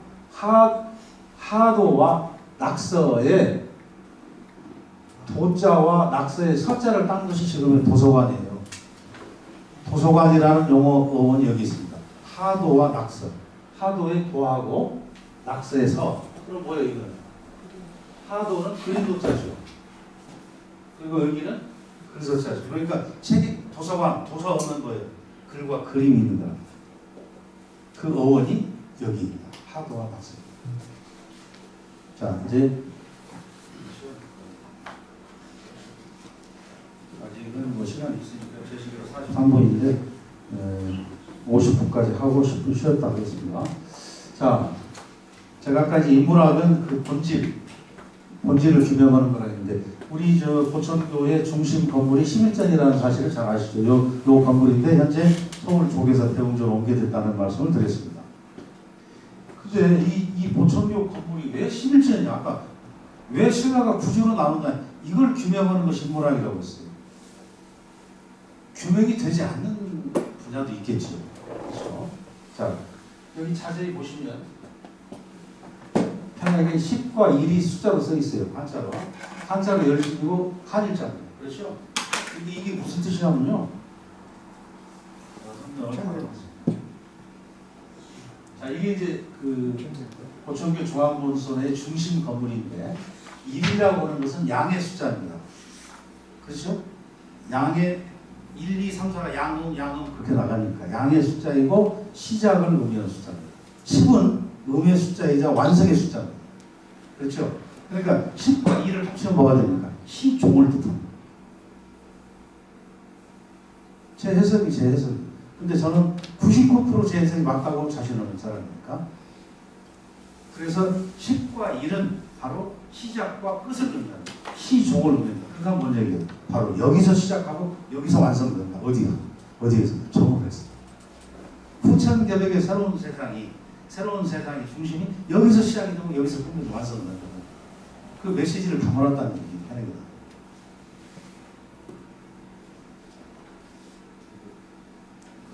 S1: 낙서의 도자와 낙서의 서자를 딴 것이 지금은 도서관이에요. 도서관이라는 용어 어원이 여기 있습니다. 하도와 낙서. 하도의 도하고 낙서의 서. 그럼 뭐예요, 이거는? 하도는 그림 도자죠. 그리고 여기는 글서자죠. 그러니까 책이 도서관, 도서는 뭐예요? 글과 그림이 있는 거라. 그 어원이 여기입니다. 하도와 낙서. 자, 이제 아직은 시간이 있으니까 제 시계로 43분인데 50분까지 하고 10분 쉬었다 하겠습니다. 자, 제가 아까 인문학은 그 본질을 규명하는 거라 했는데, 우리 저 고천교의 중심 건물이 심일전이라는 사실을 잘 아시죠? 요 건물인데 현재 서울 쪽에서 대웅전으로 옮겨졌다는 말씀을 드렸습니다. 근데 이 고천교 건물이 왜 심일전이냐? 아까 왜 신라가 구조로 나오냐? 이걸 규명하는 것이 인문학이라고 했어요. 규명이 되지 않는 분야도 있겠죠. 그렇죠? 자, 여기 자세히 보시면 편하게 10과 1이 숫자로 써 있어요. 한자로 열심이고 한일자입니다. 그렇죠? 근데 이게 무슨 뜻이냐면요. 자, 이게 이제 그 고천교 중앙본선의 중심 건물인데 1이라고 하는 것은 양의 숫자입니다. 그렇죠? 양의 1, 2, 3, 4가 양음 그렇게 나가니까 양의 숫자이고 시작을 의미하는 숫자입니다. 10은 음의 숫자이자 완성의 숫자입니다. 그렇죠? 그러니까 10과 2를 합치면 뭐가 됩니까? 시종을 뜻합니다. 제 해석이. 근데 저는 99% 제 해석이 맞다고 자신하는 사람이니까. 그래서 10과 1은 바로 시작과 끝을 의미합니다. 시종을 의미합니다. 그러니까 뭔 얘기예요? 바로 여기서 시작하고 여기서 완성된다. 어디에서? 정업에서. 후천개벽의 새로운 세상이 중심이 여기서 시작이 되고 여기서 끝내서 완성된다. 그 메시지를 담아놨다는 얘기 편하거든.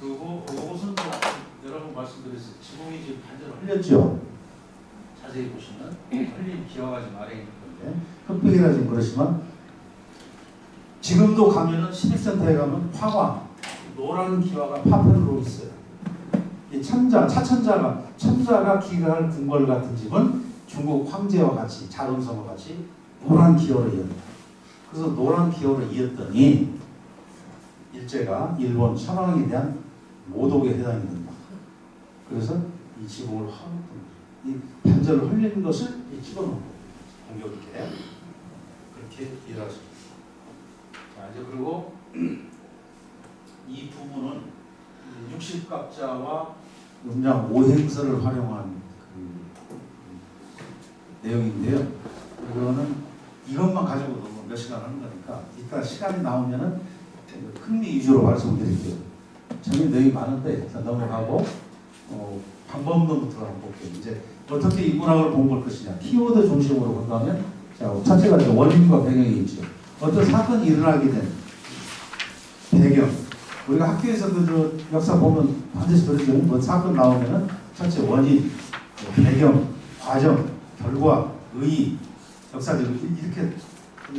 S1: 그리고 이것은 여러 번 말씀드렸어요. 지붕이 지금 반대로 흘렸죠. 자세히 보시면 흘린 기와가 지금 아래에 있는 건데 흑백이라 지금 그렇지만 지금도 가면은 시립센터에 가면 화관 노란 기와가 파편으로 있어요. 이 천자가 기가할 궁궐 같은 집은 중국 황제와 같이 자금성과 같이 노란 기호를 이었다. 그래서 노란 기호를 이었더니 일제가 일본 천황에 대한 모독에 해당이 된다. 그래서 이 지붕을 이 반절을 흘리는 것을 집어넣고 공격을 해 그렇게 일하십니다. 자, 이제 그리고 이 부분은 60갑자와 음양 5행서를 활용한 그 내용인데요. 이거는 이것만 가지고도 몇 시간 하는 거니까 이따 시간이 나오면은 흥미 위주로 말씀드릴게요. 재미 내용이 많은데 일단 넘어가고 방법론부터 한번 볼게요. 이제 어떻게 인문학을 공부할 것이냐. 키워드 중심으로 본다면 자, 첫째가 원인과 배경이 있죠. 어떤 사건이 일어나게 된 배경. 우리가 학교에서 그 역사 보면 반드시 그러죠. 뭐 사건 나오면은 첫째 원인, 배경, 과정, 결과, 의의, 역사적 이렇게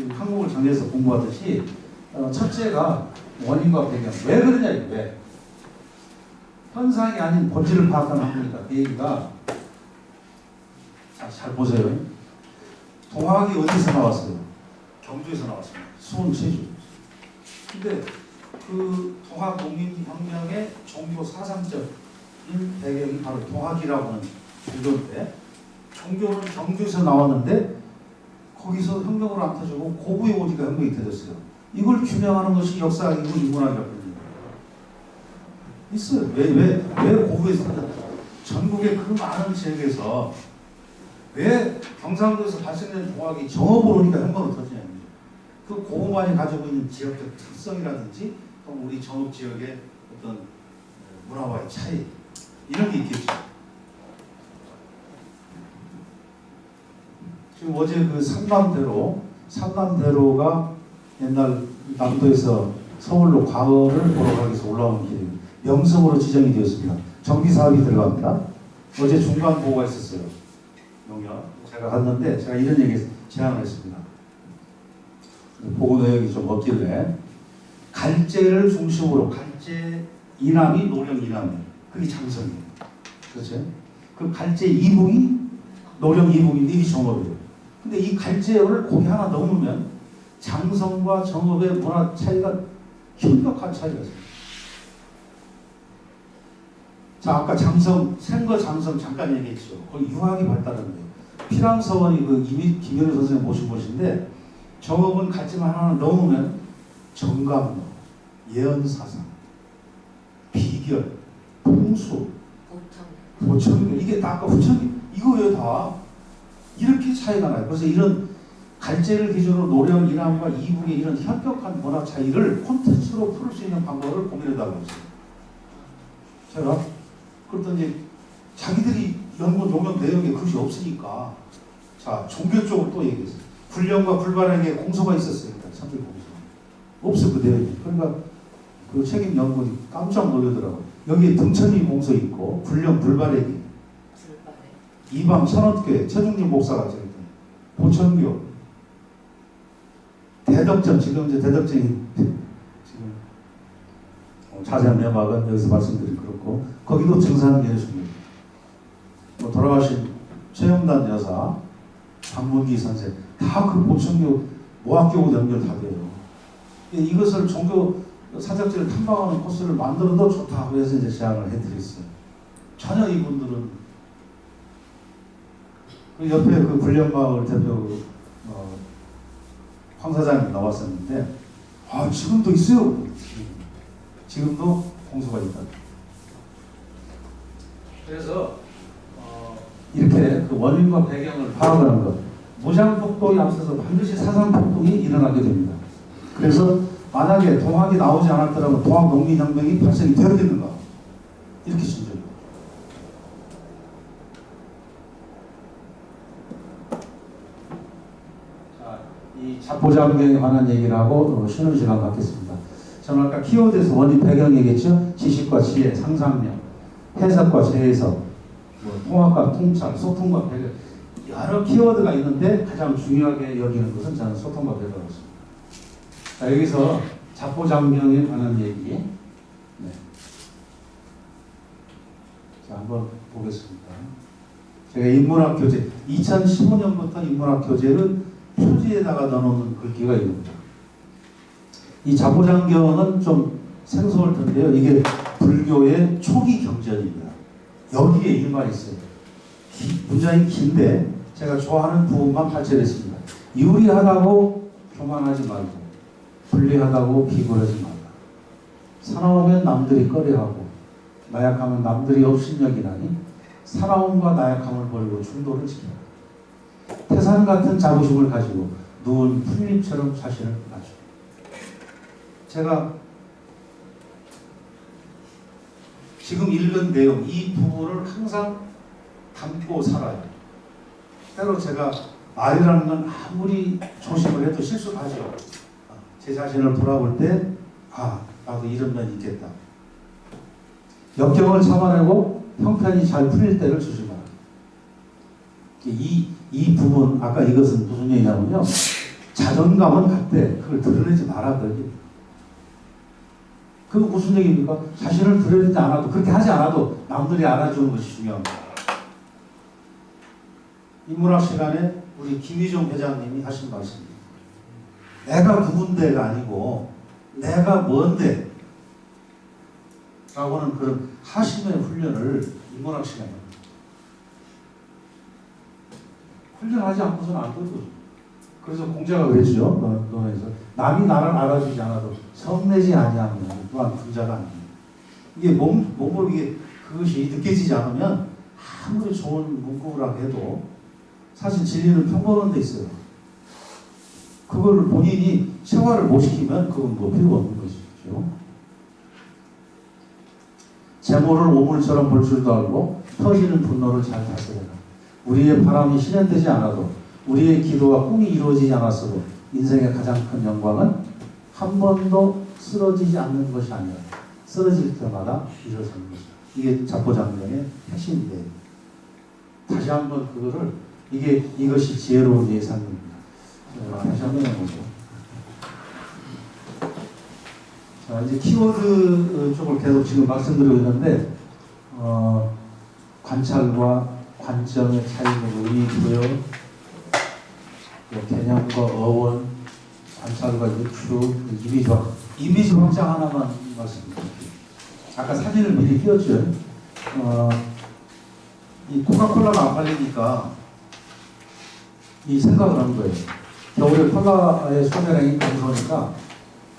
S1: 항목을 정해서 공부하듯이 첫째가 원인과 배경. 왜 그러냐 이거 왜? 현상이 아닌 본질을 파악하는 학문이다. 그 얘기가 잘 보세요. 동학이 어디서 나왔어요? 경주에서 나왔습니다. 수원 제주. 근데 그 동학 농민혁명의 종교 사상적인 배경이 바로 동학이라고 하는 종교인데 종교는 경주에서 나왔는데 거기서 혁명으로 안 터지고 고구에 오니까 혁명이 터졌어요. 이걸 규명하는 것이 역사이고 인문학이거든요. 있어요. 왜 고구에서 전국의 그 많은 지역에서 왜 경상도에서 발생된 동학이 정읍으로 오니까 혁명으로 터지냐는 거죠. 그 고구만이 가지고 있는 지역적 특성이라든지 또 우리 정읍 지역의 어떤 문화와의 차이 이런 게 있겠죠. 지금 어제 그 삼남대로가 옛날 남도에서 서울로 과거를 보러 가기 위해서 올라오는 길이 명성으로 지정이 되었습니다. 정비 사업이 들어갑니다. 어제 중간 보고가 있었어요. 용역. 제가 갔는데 제가 이런 얘기 제안을 했습니다. 보고 내용이 좀 없길래 갈제를 중심으로 갈제 이남이 노령 이남이에요. 그게 장성이에요. 그렇죠? 그 갈제 이북이 노령 이북인데 이게 정업이에요. 근데 이 갈제를 거기 하나 넣으면 장성과 정업의 문화 차이가 심각한 차이가 있습니다. 자, 아까 장성, 생거 장성 잠깐 얘기했죠. 거기 유학이 발달한 거예요. 피랑서원이 그 김현우 선생님 모신 곳인데 정업은 같지만 하나 넣으면 정감로, 예언사상, 비유 비결, 풍수,
S2: 보청.
S1: 보청교, 이게 다 아까 부청교 이거예요 다. 이렇게 차이가 나요. 그래서 이런 갈제를 기준으로 노령, 이남과 이북의 이런 현격한 문화 차이를 콘텐츠로 풀 수 있는 방법을 고민해달라고 했어요. 제가 그랬더니 이제 자기들이 연구 용역 내용에 그것이 없으니까 자 종교 쪽으로 또 얘기했어요. 불령과 불발에게 공소가 있었어요. 삼질 공소 없어 그 내용이. 그러니까 그 책임 연구원이 깜짝 놀라더라고요. 여기에 등천리 공소 있고 불령 불발에게 이방 선언교회 최중진 목사가 저기 보천교 대덕전 지금 이제 대덕전이 지금 자세한 내막은 여기서 말씀드리기 그렇고 거기도 증산예수입니다. 돌아가신 최영단 여사, 박문기 선생 다 그 보천교 모학교구 연결 다 돼요. 이것을 종교 사적지를 탐방하는 코스를 만들어도 좋다고 해서 이제 제안을 해드렸어요. 전혀 이분들은 그 옆에 그 불련마을 대표 황 사장님 나왔었는데 아 지금도 있어요. 지금도 공소가 있다. 그래서 이렇게 그 원인과 배경을 파악하는 것, 무장폭동에 앞서서 반드시 사상폭동이 일어나게 됩니다. 그래서 만약에 동학이 나오지 않았더라면 동학 농민혁명이 발생이 되었겠는가? 이렇게 진정해요. 자, 이 자포자기에 관한 얘기를 하고 쉬는 시간 갖겠습니다. 저는 아까 키워드에서 원인 배경 얘기했죠. 지식과 지혜, 상상력, 해석과 재해석, 통합과 통찰, 소통과 배려 여러 키워드가 있는데 가장 중요하게 여기는 것은 저는 소통과 배려였습니다. 자, 여기서 자포자기에 관한 얘기. 네. 자, 한번 보겠습니다. 제가 인문학 교재 2015년부터 인문학 교재를 표지에다가 넣어놓는 글귀가 있습니다. 이 자포자기는 좀 생소할 텐데요. 이게 불교의 초기 경전입니다. 여기에 이 말이 있어요. 문장이 긴데 제가 좋아하는 부분만 발췌했습니다. 유리하다고 교만하지 말고 불리하다고 비굴하지 말라. 사나우면 남들이 꺼려하고 나약하면 남들이 업신여기나니 사나움과 나약함을 버리고 중도를 지켜라. 태산 같은 자부심을 가지고 누운 풀잎처럼 자신을 낮춰. 제가 지금 읽은 내용 이 부분을 항상 담고 살아요. 때로 제가 말이라는 건 아무리 조심을 해도 실수하죠. 제 자신을 돌아볼 때 나도 이런 면이 있겠다. 역경을 참아내고 형편이 잘 풀릴 때를 조심하라. 이 부분 아까 이것은 무슨 얘기냐면요. 자존감은 갖되 그걸 드러내지 마라 그러지. 그거 무슨 얘기입니까? 자신을 드러내지 않아도 그렇게 하지 않아도 남들이 알아주는 것이 중요합니다. 인문학 시간에 우리 김희종 회장님이 하신 말씀입니다. 내가 누군데가 아니고 내가 뭔데 라고는 그런 하심의 훈련을 인문학 시간에 훈련하지 않고서는 안 되거든요. 그래서 공자가 그랬죠. 논에서 남이 나를 알아주지 않아도 성내지 아니하면 또한 분자가 아닙니다. 이게 몸으로 이게 그것이 느껴지지 않으면 아무리 좋은 문구라 해도 사실 진리는 평범한 데 있어요. 그거를 본인이 생활을 못 시키면 그건 뭐 필요가 없는 것이죠. 재물을 오물처럼 볼 줄도 알고 터지는 분노를 잘 다스려라. 우리의 바람이 실현되지 않아도 우리의 기도와 꿈이 이루어지지 않았어도 인생의 가장 큰 영광은 한 번도 쓰러지지 않는 것이 아니라 쓰러질 때마다 일어서는 것이다. 이게 자포자기의 핵심인데 다시 한번 그거를 이것이 지혜로운 예상입니다. 다시 한번 해보죠. 자, 이제 키워드 쪽을 계속 지금 말씀드리고 있는데 관찰과 관점의 차이는 의미 부여, 개념과 어원, 관찰과 유추, 이미지 확장 하나만 말씀드릴게요. 아까 사진을 미리 띄웠죠. 이 코카콜라가 안 팔리니까 이 생각을 한 거예요. 겨울에 콜라의 소매량이 감소하니까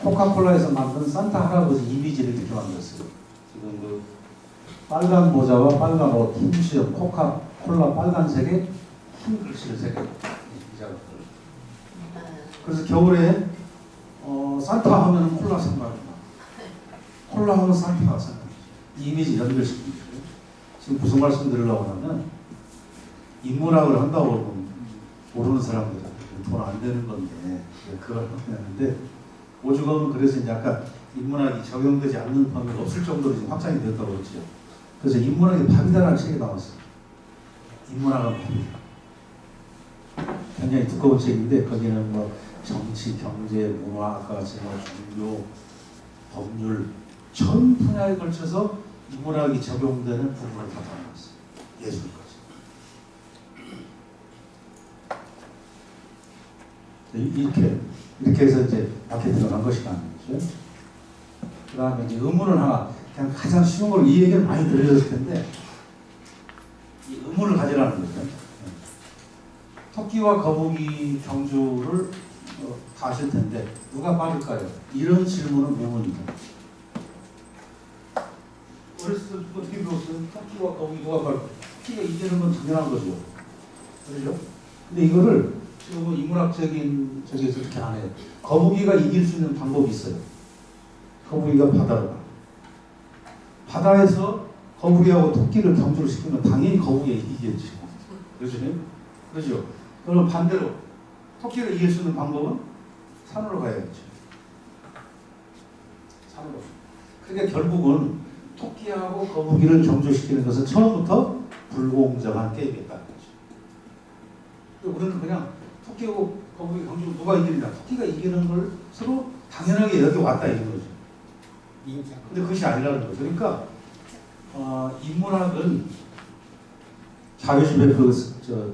S1: 코카콜라에서 만든 산타 할아버지 이미지를 이렇게 만들었어요. 지금 그 빨간 모자와 빨간 옷, 흰 수염, 코카콜라 빨간색에 흰 글씨를 새겨 이 작업들. 그래서 겨울에 산타 하면 콜라 생각나. 콜라 하면 산타가 생각나. 이 이미지 연결시키는 거예요. 지금 무슨 말씀 드리려고 하면 인문학을 한다고 하면 모르는 사람들 돈 안 되는 건데 그걸 하는데 오죽하면 그래서 이제 아까 인문학이 적용되지 않는 범위가 없을 정도로 지금 확장이 됐다고 그랬죠. 그래서 인문학의 파비다라는 책이 나왔어요. 인문학은 파비다. 굉장히 두꺼운 책인데 거기는 뭐 정치, 경제, 문화, 아까 같이 뭐 종교, 법률 전 분야에 걸쳐서 인문학이 적용되는 부분을 다 담아놨어요. 예술까지. 이렇게 해서 이제 마케팅을 한 것이라는 거죠. 그 다음에 이제 의문을 하나, 그냥 가장 쉬운 걸 이 얘기를 많이 들으셨을 텐데, 이 의문을 가지라는 거죠. 토끼와 거북이 경주를 다 하실 텐데, 누가 빠질까요? 이런 질문은 의문입니다. 어렸을 때 어떻게 배웠어요? 토끼와 거북이 누가 빠질까요? 토끼가 이기는 건 당연한 거죠. 그렇죠? 근데 이거를 지금은 인문학적인 저기에서 그렇게 안 해요. 거북이가 이길 수 있는 방법이 있어요. 거북이가 바다로 가. 바다에서 거북이하고 토끼를 경주를 시키면 당연히 거북이가 이기겠죠. 그렇죠? 그렇죠? 그럼 반대로 토끼를 이길 수 있는 방법은 산으로 가야겠죠. 산으로. 그러니까 결국은 토끼하고 거북이를 경주시키는 것은 처음부터 불공정한 게임이었다는 거죠. 우리는 그냥 토끼하고 거북이 경주 누가 이기느냐, 토끼가 이기는 걸 서로 당연하게 여기 왔다 이런 거죠. 근데 그것이 아니라는 거죠. 그러니까 인문학은 자료집에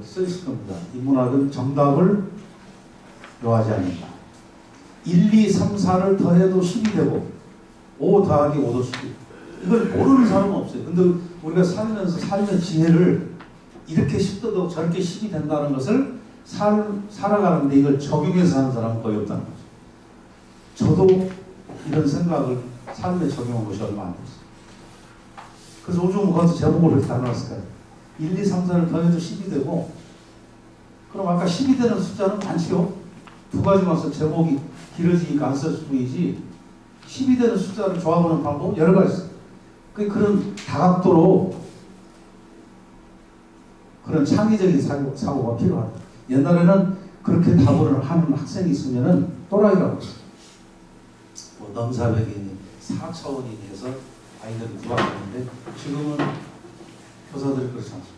S1: 써 있을 겁니다. 인문학은 정답을 요하지 않는다. 1, 2, 3, 4를 더해도 10이 되고 5 더하기 5도 10이. 이걸 모르는 사람은 없어요. 근데 우리가 살면서 삶의 지혜를 이렇게 10도도 저렇게 10이 된다는 것을 살아가는데 이걸 적용해서 사는 사람은 거의 없다는 거죠. 저도 이런 생각을 삶에 적용한 것이 얼마 안 됐어요. 그래서 오죽 가서 제목을 이렇게 달아놨을까요? 1, 2, 3, 4를 더해도 10이 되고, 그럼 아까 10이 되는 숫자는 많지요? 두 가지만 써 제목이 길어지니까 안 썼을 뿐이지 10이 되는 숫자를 조합하는 방법 여러 가지 있어요. 그런 다각도로 그런 창의적인 사고가 필요하다. 옛날에는 그렇게 답을 하는 학생이 있으면은 또라이라고 했어요. 뭐 넘사벽이니 4차원이 돼서 아이들이 구하는데 지금은 교사들이 그렇지 않습니다.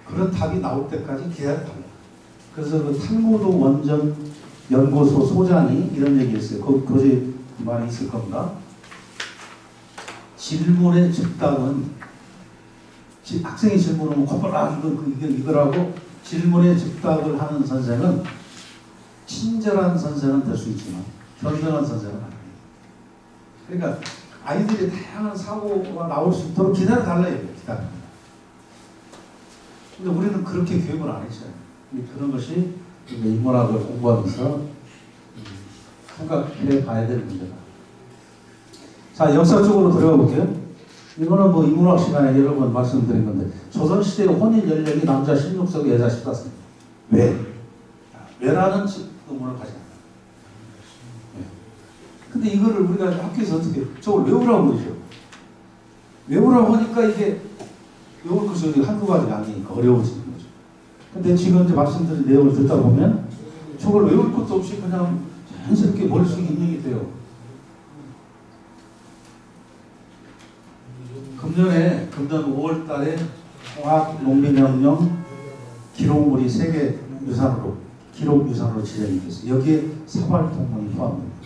S1: 그런 답이 나올 때까지 기다려야 합니다. 그래서 그 탈무드 원전 연구소 소장이 이런 얘기했어요. 거기 많이 있을 겁니다. 질문의 즉답은 학생이 질문하면 곧바로 이거라고 질문에 즉답을 하는 선생은 친절한 선생은 될 수 있지만 현명한 선생은 아니에요. 그러니까 아이들이 다양한 사고가 나올 수 있도록 기다려달라요. 기다립니다. 근데 우리는 그렇게 교육을 안 했어요. 그런 것이 인문학을 공부하면서 생각해 봐야 될 문제다. 자, 역사 쪽으로 들어가 볼게요. 이거는 뭐 인문학 시간에 여러 번 말씀드린 건데, 조선시대의 혼인 연령이 남자 16세, 여자 14세. 왜? 왜라는 의문을 가지고. 근데 이거를 우리가 학교에서 어떻게, 저걸 외우라고 그러죠. 외우라고 하니까 이게 외울 것이 한두 가지가 아니니까 어려워지는 거죠. 근데 지금 이제 말씀드린 내용을 듣다 보면 저걸 외울 것도 없이 그냥 자연스럽게 머릿속에 입력이 돼요. 금년 5월 달에 통합 농민혁명 기록물이 세계 기록유산으로 지정이 됐어요. 여기에 사발통문이 포함됩니다.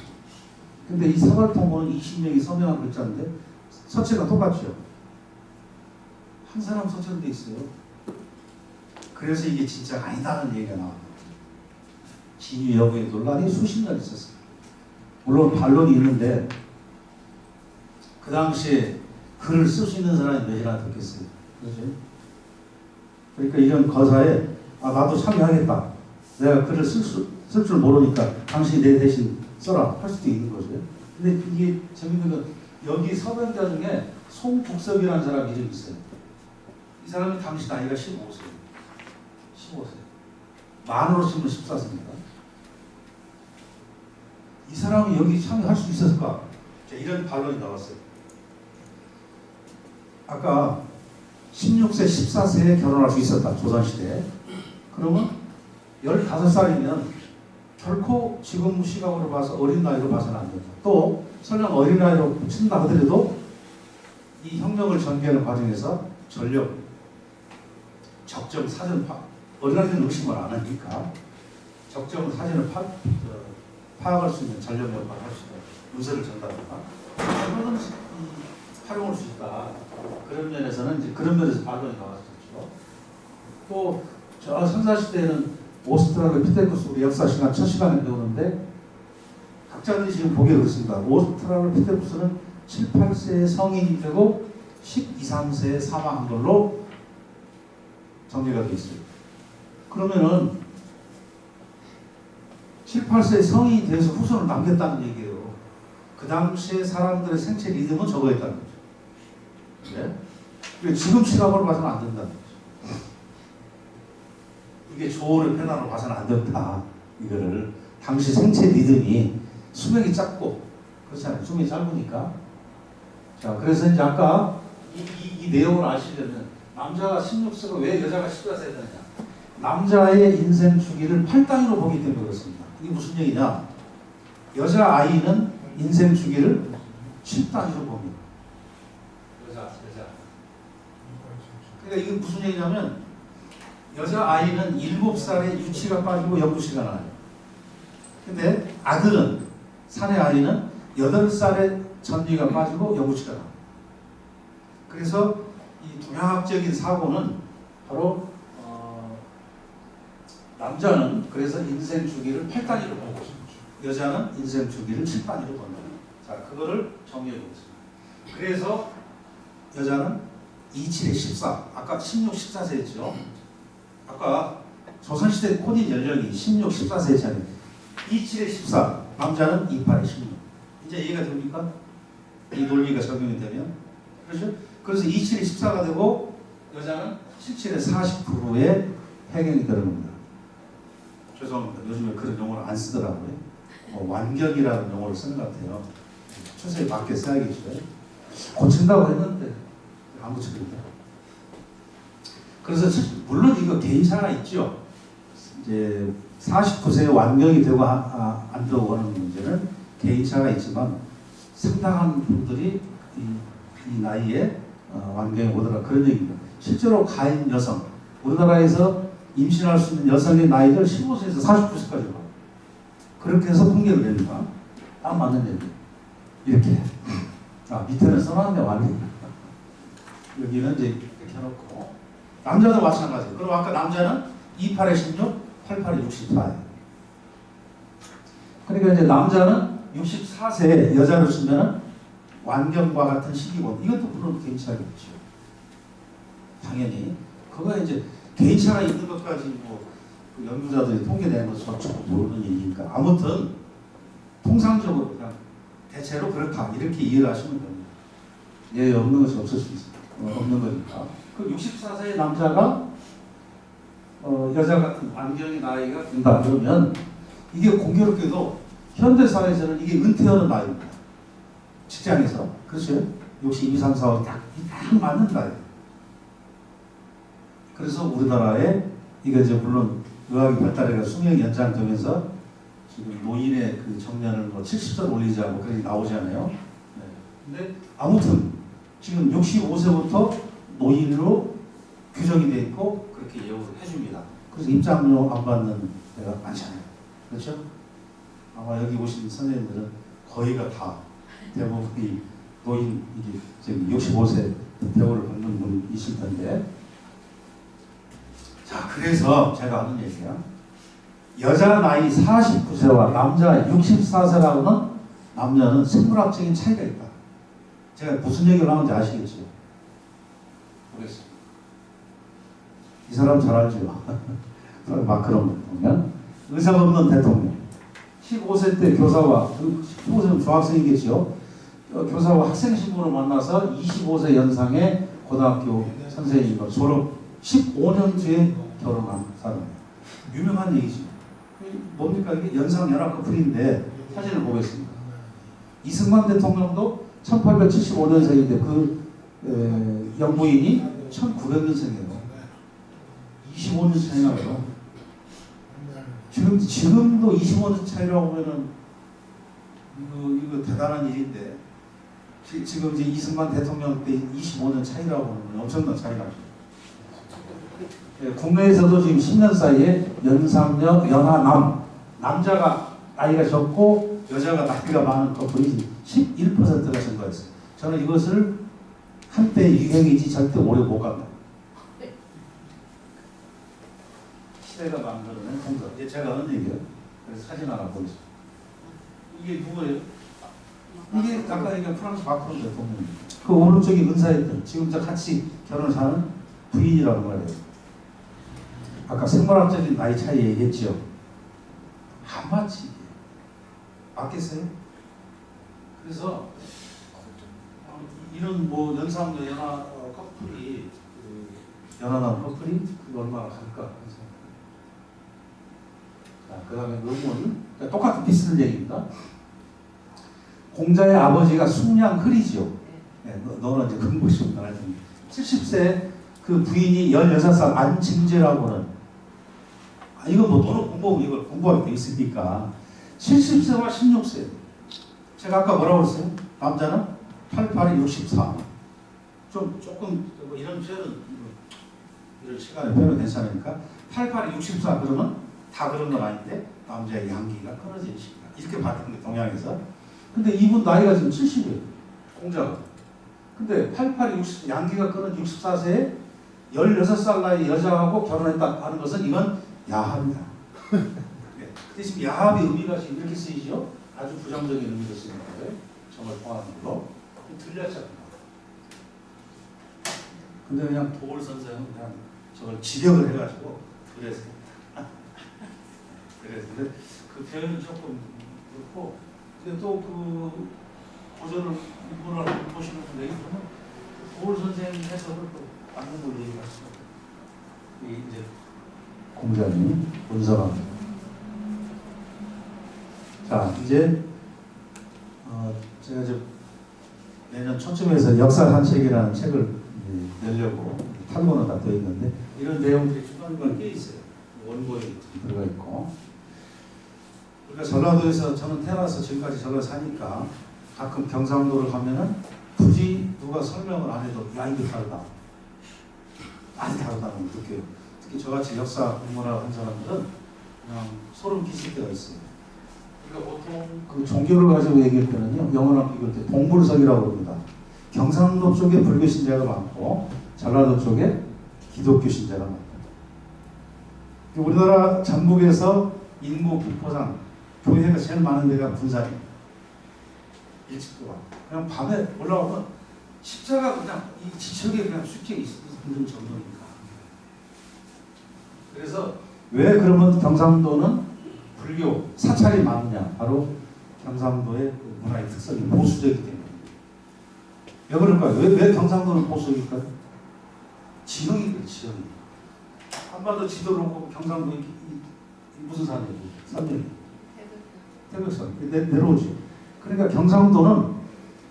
S1: 근데 이 사발통문은 20명이 서명한 글자인데 서체가 똑같죠. 한 사람 서체로 돼 있어요. 그래서 이게 진짜 아니다는 얘기가 나왔거든요. 진위 여부의 논란이 수십 년 있었어요. 물론 반론이 있는데 그 당시에 글을 쓸 수 있는 사람이 몇이나 됐겠어요. 그렇죠? 그러니까 이런 거사에 나도 참여하겠다. 내가 글을 쓸 줄 모르니까 당신이 내 대신 써라 할 수도 있는 거죠. 근데 이게 재밌는 건 여기 서명자 중에 송국섭이라는 사람 이름이 있어요. 이 사람이 당시 나이가 15세. 15세. 만으로 치면 14세입니다. 이 사람이 여기 참여할 수 있었을까? 이런 반론이 나왔어요. 아까 16세, 14세에 결혼할 수 있었다. 조선시대에. 그러면 15살이면 결코 지금 시각으로 봐서 어린 나이로 봐서는 안 된다. 또 설령 어린 나이로 친다 하더라도 이 혁명을 전개하는 과정에서 전력, 적정 사전 어린아이들은 의심을 안 하니까 적정 사전을 파악할 수 있는 전력 역할을 할 수 있는 문서를 전달한다. 그런 활용할 수 있다. 그런 면에서는 이제 그런 면에서 반론이 나왔었죠. 또 저 선사시대에는 오스트랄로피테쿠스 우리 역사 시간 첫 시간에 배우는데 학자들이 지금 보기에 그렇습니다. 오스트랄로피테쿠스는 7, 8세에 성인이 되고 12, 3세에 사망한 걸로 정리가 되어 있어요. 그러면은 7, 8세에 성인이 돼서 후손을 남겼다는 얘기예요. 그 당시에 사람들의 생체 리듬은 저거였다는 거죠. 네? 지금 시각으로 봐서는 안 된다는 거죠. 이게 조언의 편안으로 봐서는 안 된다. 이거를 당시 생체 리듬이 수명이 짧고 그렇잖아요. 수명이 짧으니까. 자, 그래서 이제 아까 이 내용을 아시려면 남자가 16세고 왜 여자가 14세야 되느냐. 남자의 인생 주기를 8단위로 보기 때문에 그렇습니다. 이게 무슨 얘기냐. 여자 아이는 인생 주기를 7단위로 봅니다. 여자. 그러니까 이게 무슨 얘기냐면 여자 아이는 7살에 유치가 빠지고 연구시가 나요. 근데 아들은 사내 아이는 8살에 전기가 빠지고 연구시가 나요. 그래서 이 동양학적인 사고는 바로 남자는 그래서 인생 주기를 8단위로 보고 여자는 인생 주기를 7단위로 본다. 자, 그거를 정리해 보겠습니다. 그래서 여자는 27에 14, 아까 16, 14세였죠. 아까 조선시대 코디 연령이 16, 14세잖아요. 27에 14, 남자는 28에 16. 이제 이해가 됩니까? 이 논리가 적용이 되면. 그렇죠? 그래서 27에 14가 되고 여자는 77에 49에 해경이 되는 겁니다. 죄송합니다. 요즘에 그런 용어를 안 쓰더라고요. 완경이라는 용어를 쓰는 것 같아요. 추세에 맞게 써야겠죠. 고친다고 했는데 안 고쳐집니다. 그래서 물론 이거 개인차가 있죠. 이제 49세에 완경이 되고 안 되고 하는 문제는 개인차가 있지만 상당한 분들이 이 나이에 완경이 오더라 그런 얘기입니다. 실제로 가임 여성 우리나라에서 임신할 수 있는 여성의 나이를 15세에서 49세까지 봐. 그렇게 해서 통계를 냅니다. 딱 맞는 얘기. 이렇게. 밑에는 써놨네, 완전. 여기는 이제 이렇게 해놓고. 남자도 마찬가지예요. 그럼 아까 남자는 28에 16, 88에 64예요. 그러니까 이제 남자는 64세에 여자를 쓰면은 완경과 같은 시기고, 이것도 물론 개인차겠죠. 당연히. 그거 이제 개인차가 있는 것까지 그 연구자들이 통계내는 것 저쪽도 모르는 얘기니까. 아무튼, 통상적으로 그냥 대체로 그렇다. 이렇게 이해를 하시면 됩니다. 예, 없는 것이 없을 수 있습니다. 없는 거니까. 그 64세의 남자가 여자 같은 완경의 나이가 된다 그러면 이게 공교롭게도 현대사회에서는 이게 은퇴하는 나이입니다. 직장에서. 그렇죠? 62, 3, 4월 딱 맞는 나이. 그래서 우리나라에 이게 이제 물론 의학이 발달해서 수명이 연장되면서 지금 노인의 그 정년을 70살 올리자고 그렇게 나오잖아요. 네. 근데 아무튼 지금 65세부터 노인으로 규정이 돼 있고 그렇게 예우를 해줍니다. 그래서 입장료 안 받는 데가 많잖아요. 그렇죠? 아마 여기 오신 선생님들은 거의가 다 대부분이 노인 이게 지금 65세 대우를 받는 분이실 텐데. 자, 그래서 제가 하는 얘기야. 여자 나이 49세와 남자 64세라고는 남녀는 생물학적인 차이가 있다. 제가 무슨 얘기를 하는지 아시겠죠? 모르겠습니다. 이 사람 잘 알죠? 마크롱 대통령, 의사 없는 대통령, 15세 때 교사와 15세는 중학생이겠죠. 교사와 학생 신분을 만나서 25세 연상의 고등학교 선생님과 졸업 15년 뒤에 결혼한 사람이에요. 유명한 얘기죠. 뭡니까? 이게 연상 연하 커플인데 사진을 보겠습니다. 이승만 대통령도 1875년생인데 그 영부인이 1900년생이에요. 25년 차이나요. 지금도 25년 차이라고 하면은 이거 대단한 일인데 지금 이제 이승만 대통령 때 25년 차이라고 하면 엄청난 차이 나죠. 국내에서도 지금 10년 사이에 연상녀 연하남 남자가 나이가 적고 여자가 나이가 많은 커플이 11%가 증가했어요. 저는 이것을 한때 유행이지 절대 오래 못 간다. 시대가 만들어낸 공사. 이제 제가 하는 얘기예요. 그래서 사진 하나 보겠습니다. 이게 누구예요? 이게 아까 얘기한 프랑스 마크롱 대통령. 그 오른쪽이 은사였던 지금 저 같이 결혼하는 부인이라고 말해요. 아까 생물학적인 나이 차이 얘기했죠. 안 맞지. 맞겠어요? 그래서 이런 뭐 연상녀 연하 커플이 연하남 커플이 그게 얼마나 갈까? 그 다음에 논문 똑같은 비슷한 얘기입니다. 공자의 아버지가 숙량 흐리죠. 네, 너는 이제 근보시면 나가지. 70세 그 부인이 16살 안침제라고는 이거 뭐 너는 공부하고 이걸 공부하게 돼 있으니까 70세와 16세 제가 아까 뭐라고 그랬어요? 남자는 88에 64 조금 뭐 이런 표현은 이런 시간에 표현은 괜찮으니까 88에 64 그러면 다 그런 건 아닌데 남자의 양기가 끊어지는 시기다 이렇게 봤던 게 동양에서. 근데 이분 나이가 지금 70이에요. 공자가. 근데 88에 60 양기가 끊어진 64세에 16살 나이 여자하고 결혼했다 하는 것은 이건 야합이다. 네. 근데 지금 야합의 의미가 지금 이렇게 쓰이죠. 아주 부정적인 의미로 쓰이는 거예요. 정을 통하는 걸로. 들렸잖아요. 근데 그냥 도올 선생은 그냥 저걸 직역을 해가지고 그래서 근데 그 표현은 조금 그렇고 근데 또 그 고전을 일본어를 보시는 분들이 그러면 도올 선생 해석을 또 맞는 걸로 얘기하시고 이제 공자님 문서랍니다. 자 이제 제가 이제 내년 초쯤에서 역사 산책이라는 책을 내려고 탄고는 다 되어 있는데 이런 내용들이 중간중간 꽤 있어요. 원고에 들어가 있고. 그러니까 전라도에서 저는 태어나서 지금까지 전라도 사니까 가끔 경상도를 가면은 굳이 누가 설명을 안 해도 야 이게 다르다. 많이 다르다는 걸 느껴요. 특히 저같이 역사 공부를 한 사람들은 그냥 소름 끼칠 때가 있어요. 그러니까 보통 그 종교를 가지고 얘기할 때는요, 영어랑 비교할 때 동불석이라고 합니다. 경상도 쪽에 불교 신자가 많고 전라도 쪽에 기독교 신자가 많고. 우리나라 전국에서 인구 비포상 교회가 제일 많은 데가 군산이에요. 일찍도가 그냥 밤에 올라오면 십자가 그냥 이 지척에 그냥 숙여 있는 정도니까. 그래서 왜 그러면 경상도는 불교 사찰이 많으냐? 바로 경상도의 그 문화의 특성이 보수적이기 때문에. 왜 그럴까요? 왜 경상도는 보수적일까요? 지형이 지형이. 한반도 지도를 보고 경상도 무슨 산이에요? 산이에요. 태백산. 내려오지. 그러니까 경상도는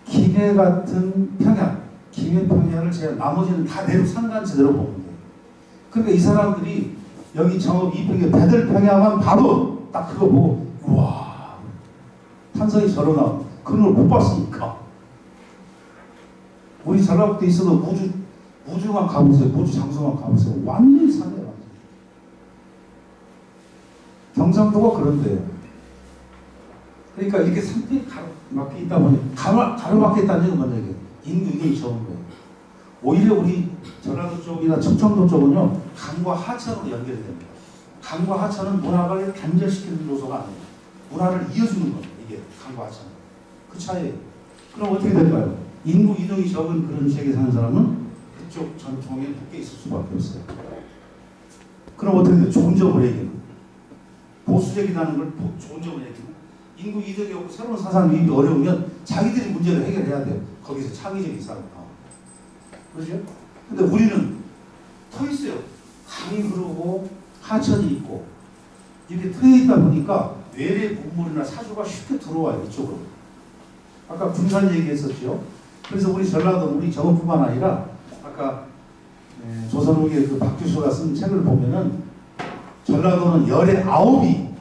S1: 김해 같은 평야, 김해 평야를 제가 나머지는 다 산간지대로 보는 거예요. 그러니까 이 사람들이 여기 정읍 이평야 배들 평야만 봐도 딱 그거 보고 우와 탄성이 저러 나와. 그런 걸 못 봤으니까. 우리 전라북도에 있어도 무주만 가보세요. 무주 장소만 가보세요. 완전히 산이에요. 경상도가 그런데요. 그러니까 이렇게 산들이 가로막혀 있다 보니 가로막혀 있다는 얘기는 뭔 얘기예요? 인구 이동이 적은 거예요. 오히려 우리 전라도 쪽이나 충청도 쪽은요 강과 하천으로 연결이 됩니다. 강과 하천은 문화를 단절시키는 요소가 아니에요. 문화를 이어주는 거예요. 이게 강과 하천. 그 차이예요. 그럼 어떻게 될까요? 인구 이동이 적은 그런 지역에 사는 사람은 그쪽 전통에 묶여 있을 수밖에 없어요. 그럼 어떻게 돼요? 좋은 점을 얘기해요. 보수적이라는 걸 좋은 점을 얘기해요. 인구 이동이 없고 새로운 사상 유입이 어려우면 자기들이 문제를 해결해야 돼요. 거기서 창의적인 사람이 나와요. 그렇죠? 근데 우리는 터 있어요. 강이 흐르고 하천이 있고 이렇게 트여 있다 보니까 외래 문물이나 사주가 쉽게 들어와요. 이쪽으로. 아까 군산 얘기했었죠. 그래서 우리 전라도 우리 저뿐만 아니라 아까 조선후기의 그 박규수가 쓴 책을 보면은 전라도는 열의 9이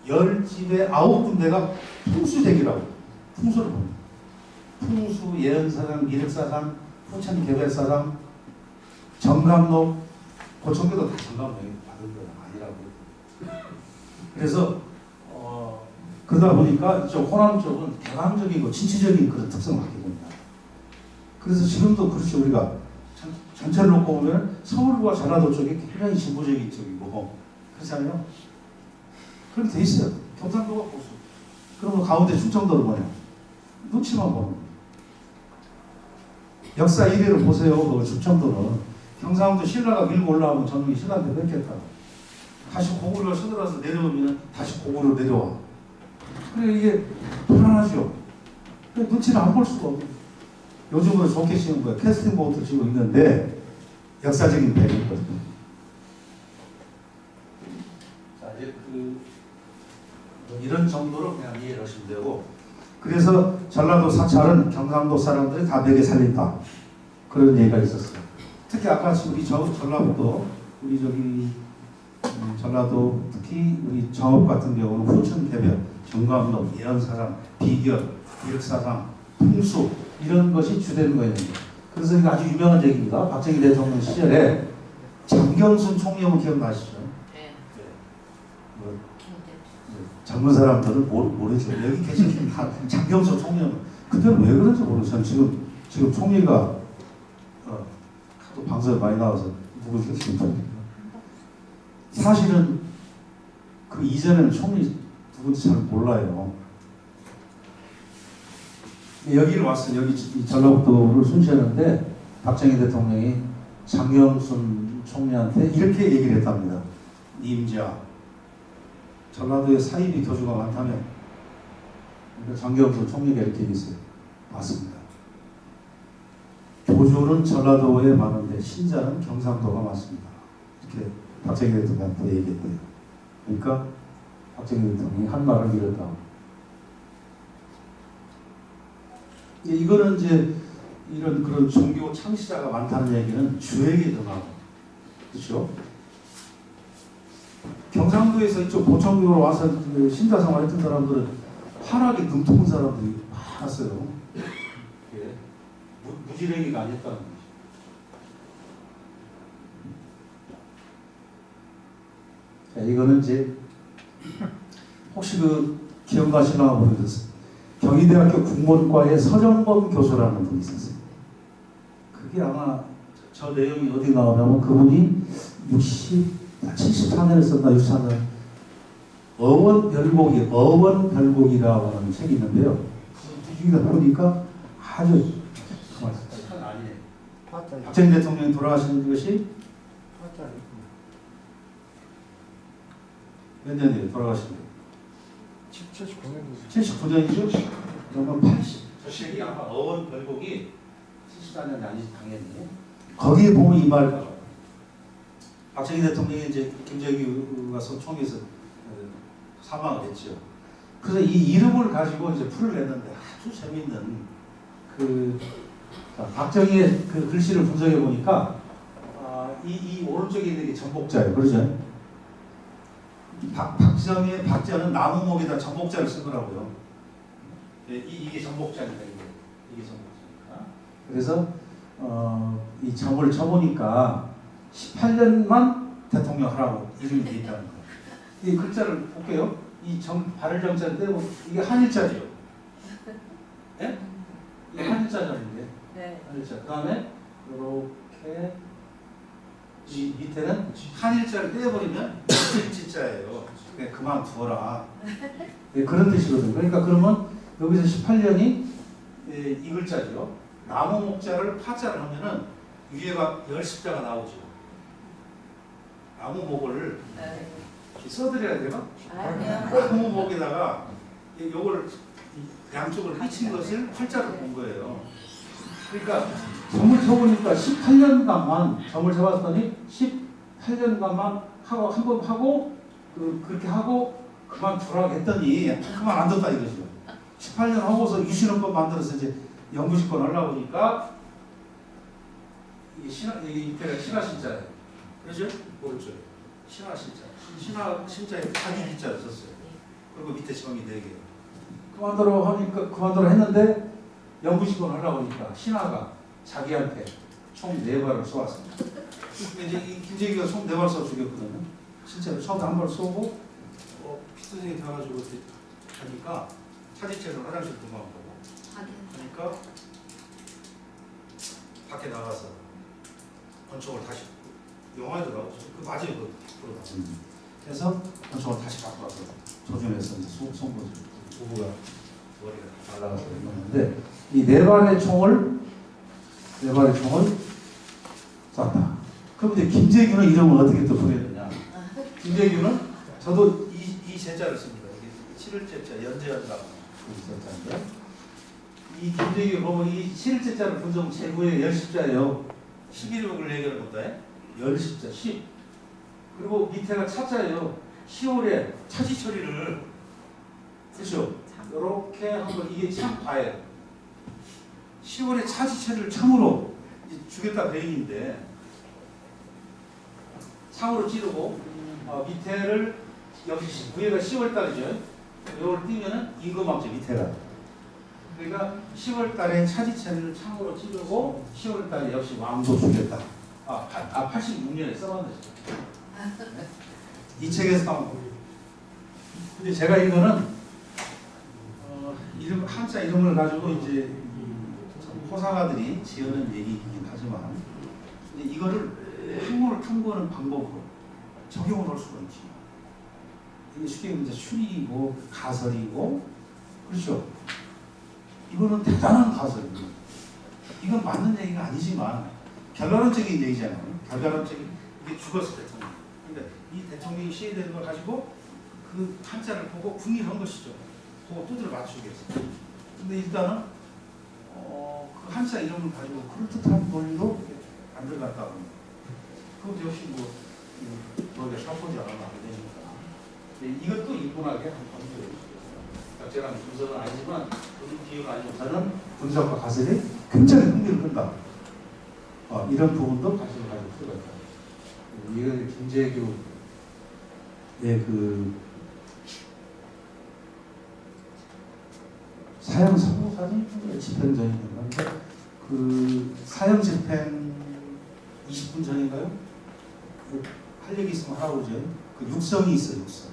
S1: 10집에 9군데가 풍수대기라고 풍수를 봅니다. 풍수, 예언사상, 미륵사상, 포천개별사상, 정감록, 고천교도 다 정감록이 받은 거는 아니라고. 그래서 그러다 보니까 이쪽 호남 쪽은 개방적이고 진취적인 그런 특성을 갖게 됩니다. 그래서 지금도 그렇죠. 우리가 전체를 놓고 보면 서울과 전라도 쪽이 굉장히 진보적인 쪽이고 그렇잖아요. 그렇게 돼 있어요. 경상도가 보수. 그러면 가운데 충청도는 뭐냐? 눈치만 보는 거예요. 역사 이래로 보세요. 그 충청도는 경상도 신라가 밀고 올라오면 저놈이 신라한테 뺏겼다. 다시 고구려가 서들어서 내려오면 다시 고구려 내려와. 그래 이게 불안하죠. 눈치를 안 볼 수가 없어요. 요즘은 좋게 치는 거예요. 캐스팅 보트 치고 있는데 역사적인 배경이거든요. 자 이제 이런 정도로 그냥 이해를 하시면 되고, 그래서 전라도 사찰은 경상도 사람들이 다 되게 살린다. 그런 얘기가 있었어요. 특히 아까 지금 우리 전라북도 우리 전라도 특히 우리 정읍 같은 경우는 후천개별, 정감록, 예언사상, 비결, 기획사상, 풍수 이런 것이 주된 거예요. 그래서 이거 아주 유명한 얘기입니다. 박정희 대통령 시절에 장경순 총리는 기억나시죠? 네. 뭐, 젊은 사람들은 모르죠. 여기 계신 다 장경순 총리는 그때는 왜 그런지 모르겠어요. 지금 총리가 하도 방송에 많이 나와서 누구죠? 사실은 그 이전에는 총리 누군지 잘 몰라요. 여기를 왔어요. 여기 전라북도를 순시하는데 박정희 대통령이 장경순 총리한테 이렇게 얘기를 했답니다. 님자, 전라도에 사이비 교주가 많다면 장경순 총리가 이렇게 얘기했어요. 맞습니다. 교주는 전라도에 많은데 신자는 경상도가 많습니다. 이렇게 박정희 대통령한테 얘기했대요. 그러니까 박정희 대통령이 한 말을 이뤘다. 이거는 이제 이런 그런 종교 창시자가 많다는 얘기는 주에게 등하고, 그렇죠? 경상도에서 이쪽 보청교로 와서 신자 생활했던 사람들은 환하게 눈통은 사람들이 많았어요. 예. 무지랭이가 아니었다는 거죠. 자, 이거는 이제 혹시 기억나시나 모르겠어요. 경희대학교 국문과에 서정범 교수라는 분이 있었어요. 그게 아마 저 내용이 어디 나오냐면 그분이 74년에 썼나 64년 어원별곡이라고 하는 책이 있는데요. 뒤죽이다 보니까 아주 정말 착한 아니에요. 박정희 대통령이 돌아가신 것이 몇 년이에요? 돌아가신 게 79년이죠? 그러면 80. 저 책이 아마 어원별곡이 74년이 아니지 당연히. 거기에 보면 이 말, 박정희 대통령이 이제 김정일가 총에서 사망을 했죠. 그래서 이 이름을 가지고 이제 풀을 냈는데 아주 재밌는 박정희의 그 글씨를 분석해 보니까 이 오른쪽에 있는 게 전복자예요. 그러죠? 박정희의 박자는 나무목에다 전복자를 쓰더라고요. 이게 전복자니까 이게 전복자니까. 그래서 이 점을 쳐보니까 18년만 대통령 하라고 이름이 돼 있다는 거예요. 이 글자를 볼게요. 이 발을 정자를 떼고 이게 한일자죠. 예? 이게 한일자잖아요. 네. 한일자. 그 다음에 이렇게 이 밑에는 한일자를 떼어버리면 일자예요. 그냥 그만두어라. 네, 그런 뜻이거든요. 그러니까 그러면 여기서 18년이 이 글자죠. 나무 목자를 파자를 하면은 위에가 열십자가 나오죠. 나무 목을 써드려야 돼요? 아니요. 나무 목에다가 요걸 양쪽을 합친 것을 팔자로 본 거예요. 그러니까 점을 쳐보니까 18년간만 점을 쳐봤더니 18년간만 하고 한 번 하고 그렇게 하고 그만두라고 했더니 그만 안 뒀다 이거죠. 18년 하고서 유신헌법 만들어서 이제 영구집권 하려고 하니까 이게 신하 신자예요. 그렇죠? 오른쪽에 신하 신자. 신하 신자에 자기 기자를 썼어요. 그리고 밑에 점이 4개. 그만두라 했는데 영구집권 하려고 하니까 신하가 자기한테 총 4발을 쏘았습니다. 근데 이제 이 김재기가 총 4발 쏘 죽였거든요. 실제로 처음에 한 발 쏘고 피투성이 돼가지고 하니까 차지체로 화장실 도망가고 그러니까 밖에 나가서 권총을 다시 영화에도 나오죠. 그 맞아요. 그 그래서 권총을 다시 갖고 와서 조준해서 이제 쏜 거죠. 부부가 머리가 날아가서 있는데 이 4발의 총을 쐈다. 그럼 이제 김재규는 이름을 어떻게 또 부르느냐? 김재규는 저도 이 제자를 씁니다. 이게 7일제자 연재한다고 제자인데 이 김재규 보면 이 7일제자를 분정 제구의 열십자예요. 11일목을 얘기하는 겁니다. 열십자 10. 그리고 밑에가 차자예요. 10월에 차지 처리를 그렇죠. 이렇게 한번 이게 참 봐요. 10월에 차지 처리를 참으로 주겠다 배인인데 창으로 찌르고 밑에를 역시 위에가 10월 달이죠. 이걸 띄면은 임금왕제 밑에가. 그러니까 10월 달에 차지체를 창으로 찌르고 10월 달에 역시 왕도 주겠다. 86년에 써놨네. 이 책에서 나온 겁니다. 근데 제가 이거는 이름 한자 이름을 가지고 이제 호사가들이 지어낸 얘기이긴 하지만 근데 이거를 한문을 탐구하는 방법으로 적용을 할 수가 있지. 이게 쉽게 이제 추리이고 가설이고 그렇죠. 이거는 대단한 가설입니다. 이건 맞는 얘기가 아니지만 결과론적인 얘기잖아요. 결과론적인 이게 죽었을 대통령. 그러니까 이 대통령이 시해되는 걸 가지고 그 한자를 보고 궁리한 것이죠. 그거 두드려 맞추기 위해서. 근데 일단은 그 한자 이름을 가지고 그럴듯한 논리로 안 들어갔다 합니다. 그것도 역시 너희가 샤프지 않으면 안 되니까. 이것도 인문학의 한 범주예요. 적절한 분석은 아니지만 그런 비유가 아니고 저는 분석과 가설이 굉장히 흥미를 끈다. 이런 부분도 관심을 가질 필요가 있다. 이건 김재규의 그 사형 선고사니 집행전인데 그 사형 집행 20분 전인가요? 할 얘기 있으면 하라고 그러죠. 그 육성이 있어요. 육성.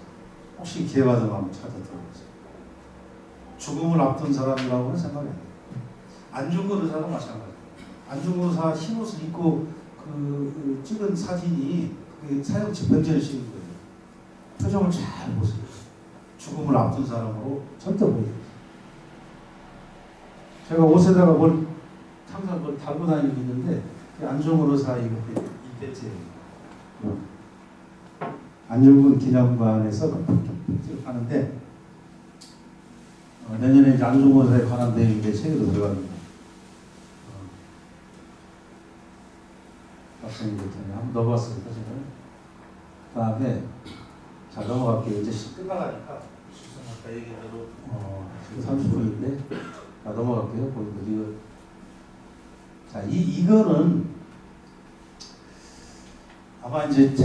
S1: 혹시 기회가 되면 한번 찾아 들어보세요. 죽음을 앞둔 사람이라고는 생각이 안 돼요. 안중근 의사도 마찬가지예요. 안중근 의사 흰옷을 입고 그 찍은 사진이 사형 집행전식인 거예요. 표정을 잘 보세요. 죽음을 앞둔 사람으로 절대 보여요. 제가 옷에다가 항상 뭘 달고 다니고 있는데 안중근 의사 이거 이때째예요. 안중근 기념관에서 하는데 내년에 이제 안중근 의사에 관한 내용이 책으로 들어갑니다. 박사님 대통령 한번 넣어봤습니까 지금? 그 다음에 자 넘어갈게요. 이제 끝나가니까 아까 얘기한 대로 지금 30분인데 넘어갈게요. 보여드리고 자 이거는 아마 이제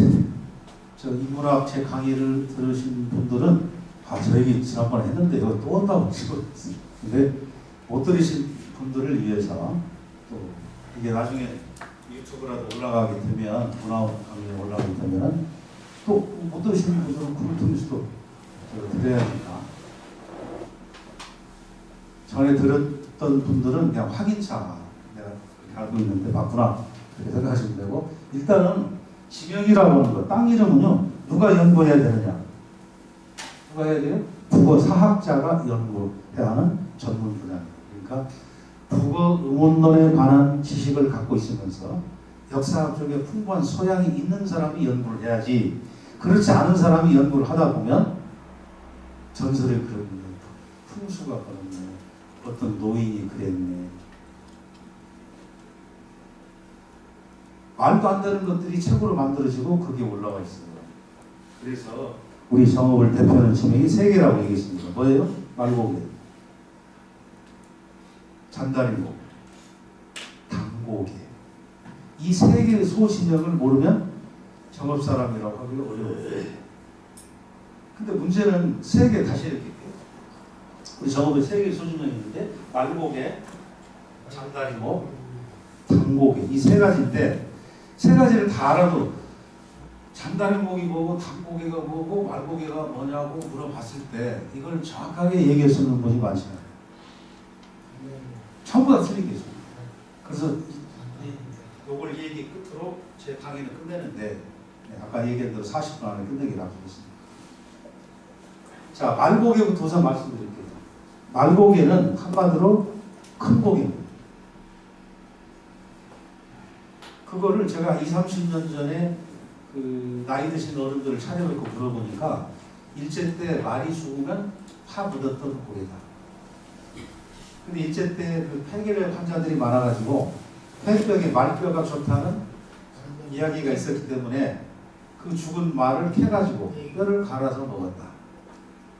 S1: 저 인문학 제 강의를 들으신 분들은 저 얘기 지난번에 했는데 이거 또 한다고 치고 근데 못 들으신 분들을 위해서 또 이게 나중에 유튜브라도 올라가게 되면 문화 강의에 올라가게 되면 또 못 들으시는 분들은 그걸 통해서도 드려야 하니까 전에 들었던 분들은 그냥 확인차 내가 그렇게 알고 있는데 맞구나 그렇게 생각하시면 되고 일단은 지명이라고 하는 거 땅 이름은요 누가 연구해야 되느냐 누가 해야 돼요? 국어 사학자가 연구해야 하는 전문 분야입니다. 그러니까 국어 음원론에 관한 지식을 갖고 있으면서 역사학 쪽에 풍부한 소양이 있는 사람이 연구를 해야지 그렇지 않은 사람이 연구를 하다 보면 전설의 그런 풍수가 그렇네. 어떤 노인이 그랬네. 말도 안 되는 것들이 책으로 만들어지고 그게 올라와 있어요. 그래서 우리 정업을 대표하는 지명이 세 개라고 얘기했습니다. 뭐예요? 말고개, 잔다리목, 당고개. 이 세 개의 소신형을 모르면 정업사람이라고 하기가 어려워요. 근데 문제는 세 개 다시 이렇게 우리 정업에 세 개의 소신형이 있는데 말고개, 잔다리목, 당고개 이 세 가지인데 세 가지를 다 알아도 잔다리목이 뭐고 당고개가 뭐고 말고개가 뭐냐고 물어봤을 때 이걸 정확하게 얘기할 수 있는 분이 많지 않아요. 전부 다 틀리겠죠. 그래서 요걸 얘기 끝으로 제 강의는 끝내는데 아까 얘기한 대로 40분 안에 끝내기로 하겠습니다. 자, 말고개부터 우선 말씀드릴게요. 말고개는 한마디로 큰 고개입니다. 그거를 제가 20, 30년 전에 그 나이 드신 어른들을 찾아뵙고 물어보니까 일제 때 말이 죽으면 파 묻었던 고개다. 근데 일제 때 그 폐결핵 환자들이 많아가지고 폐병에 말뼈가 좋다는 이야기가 있었기 때문에 그 죽은 말을 캐가지고 뼈를 갈아서 먹었다.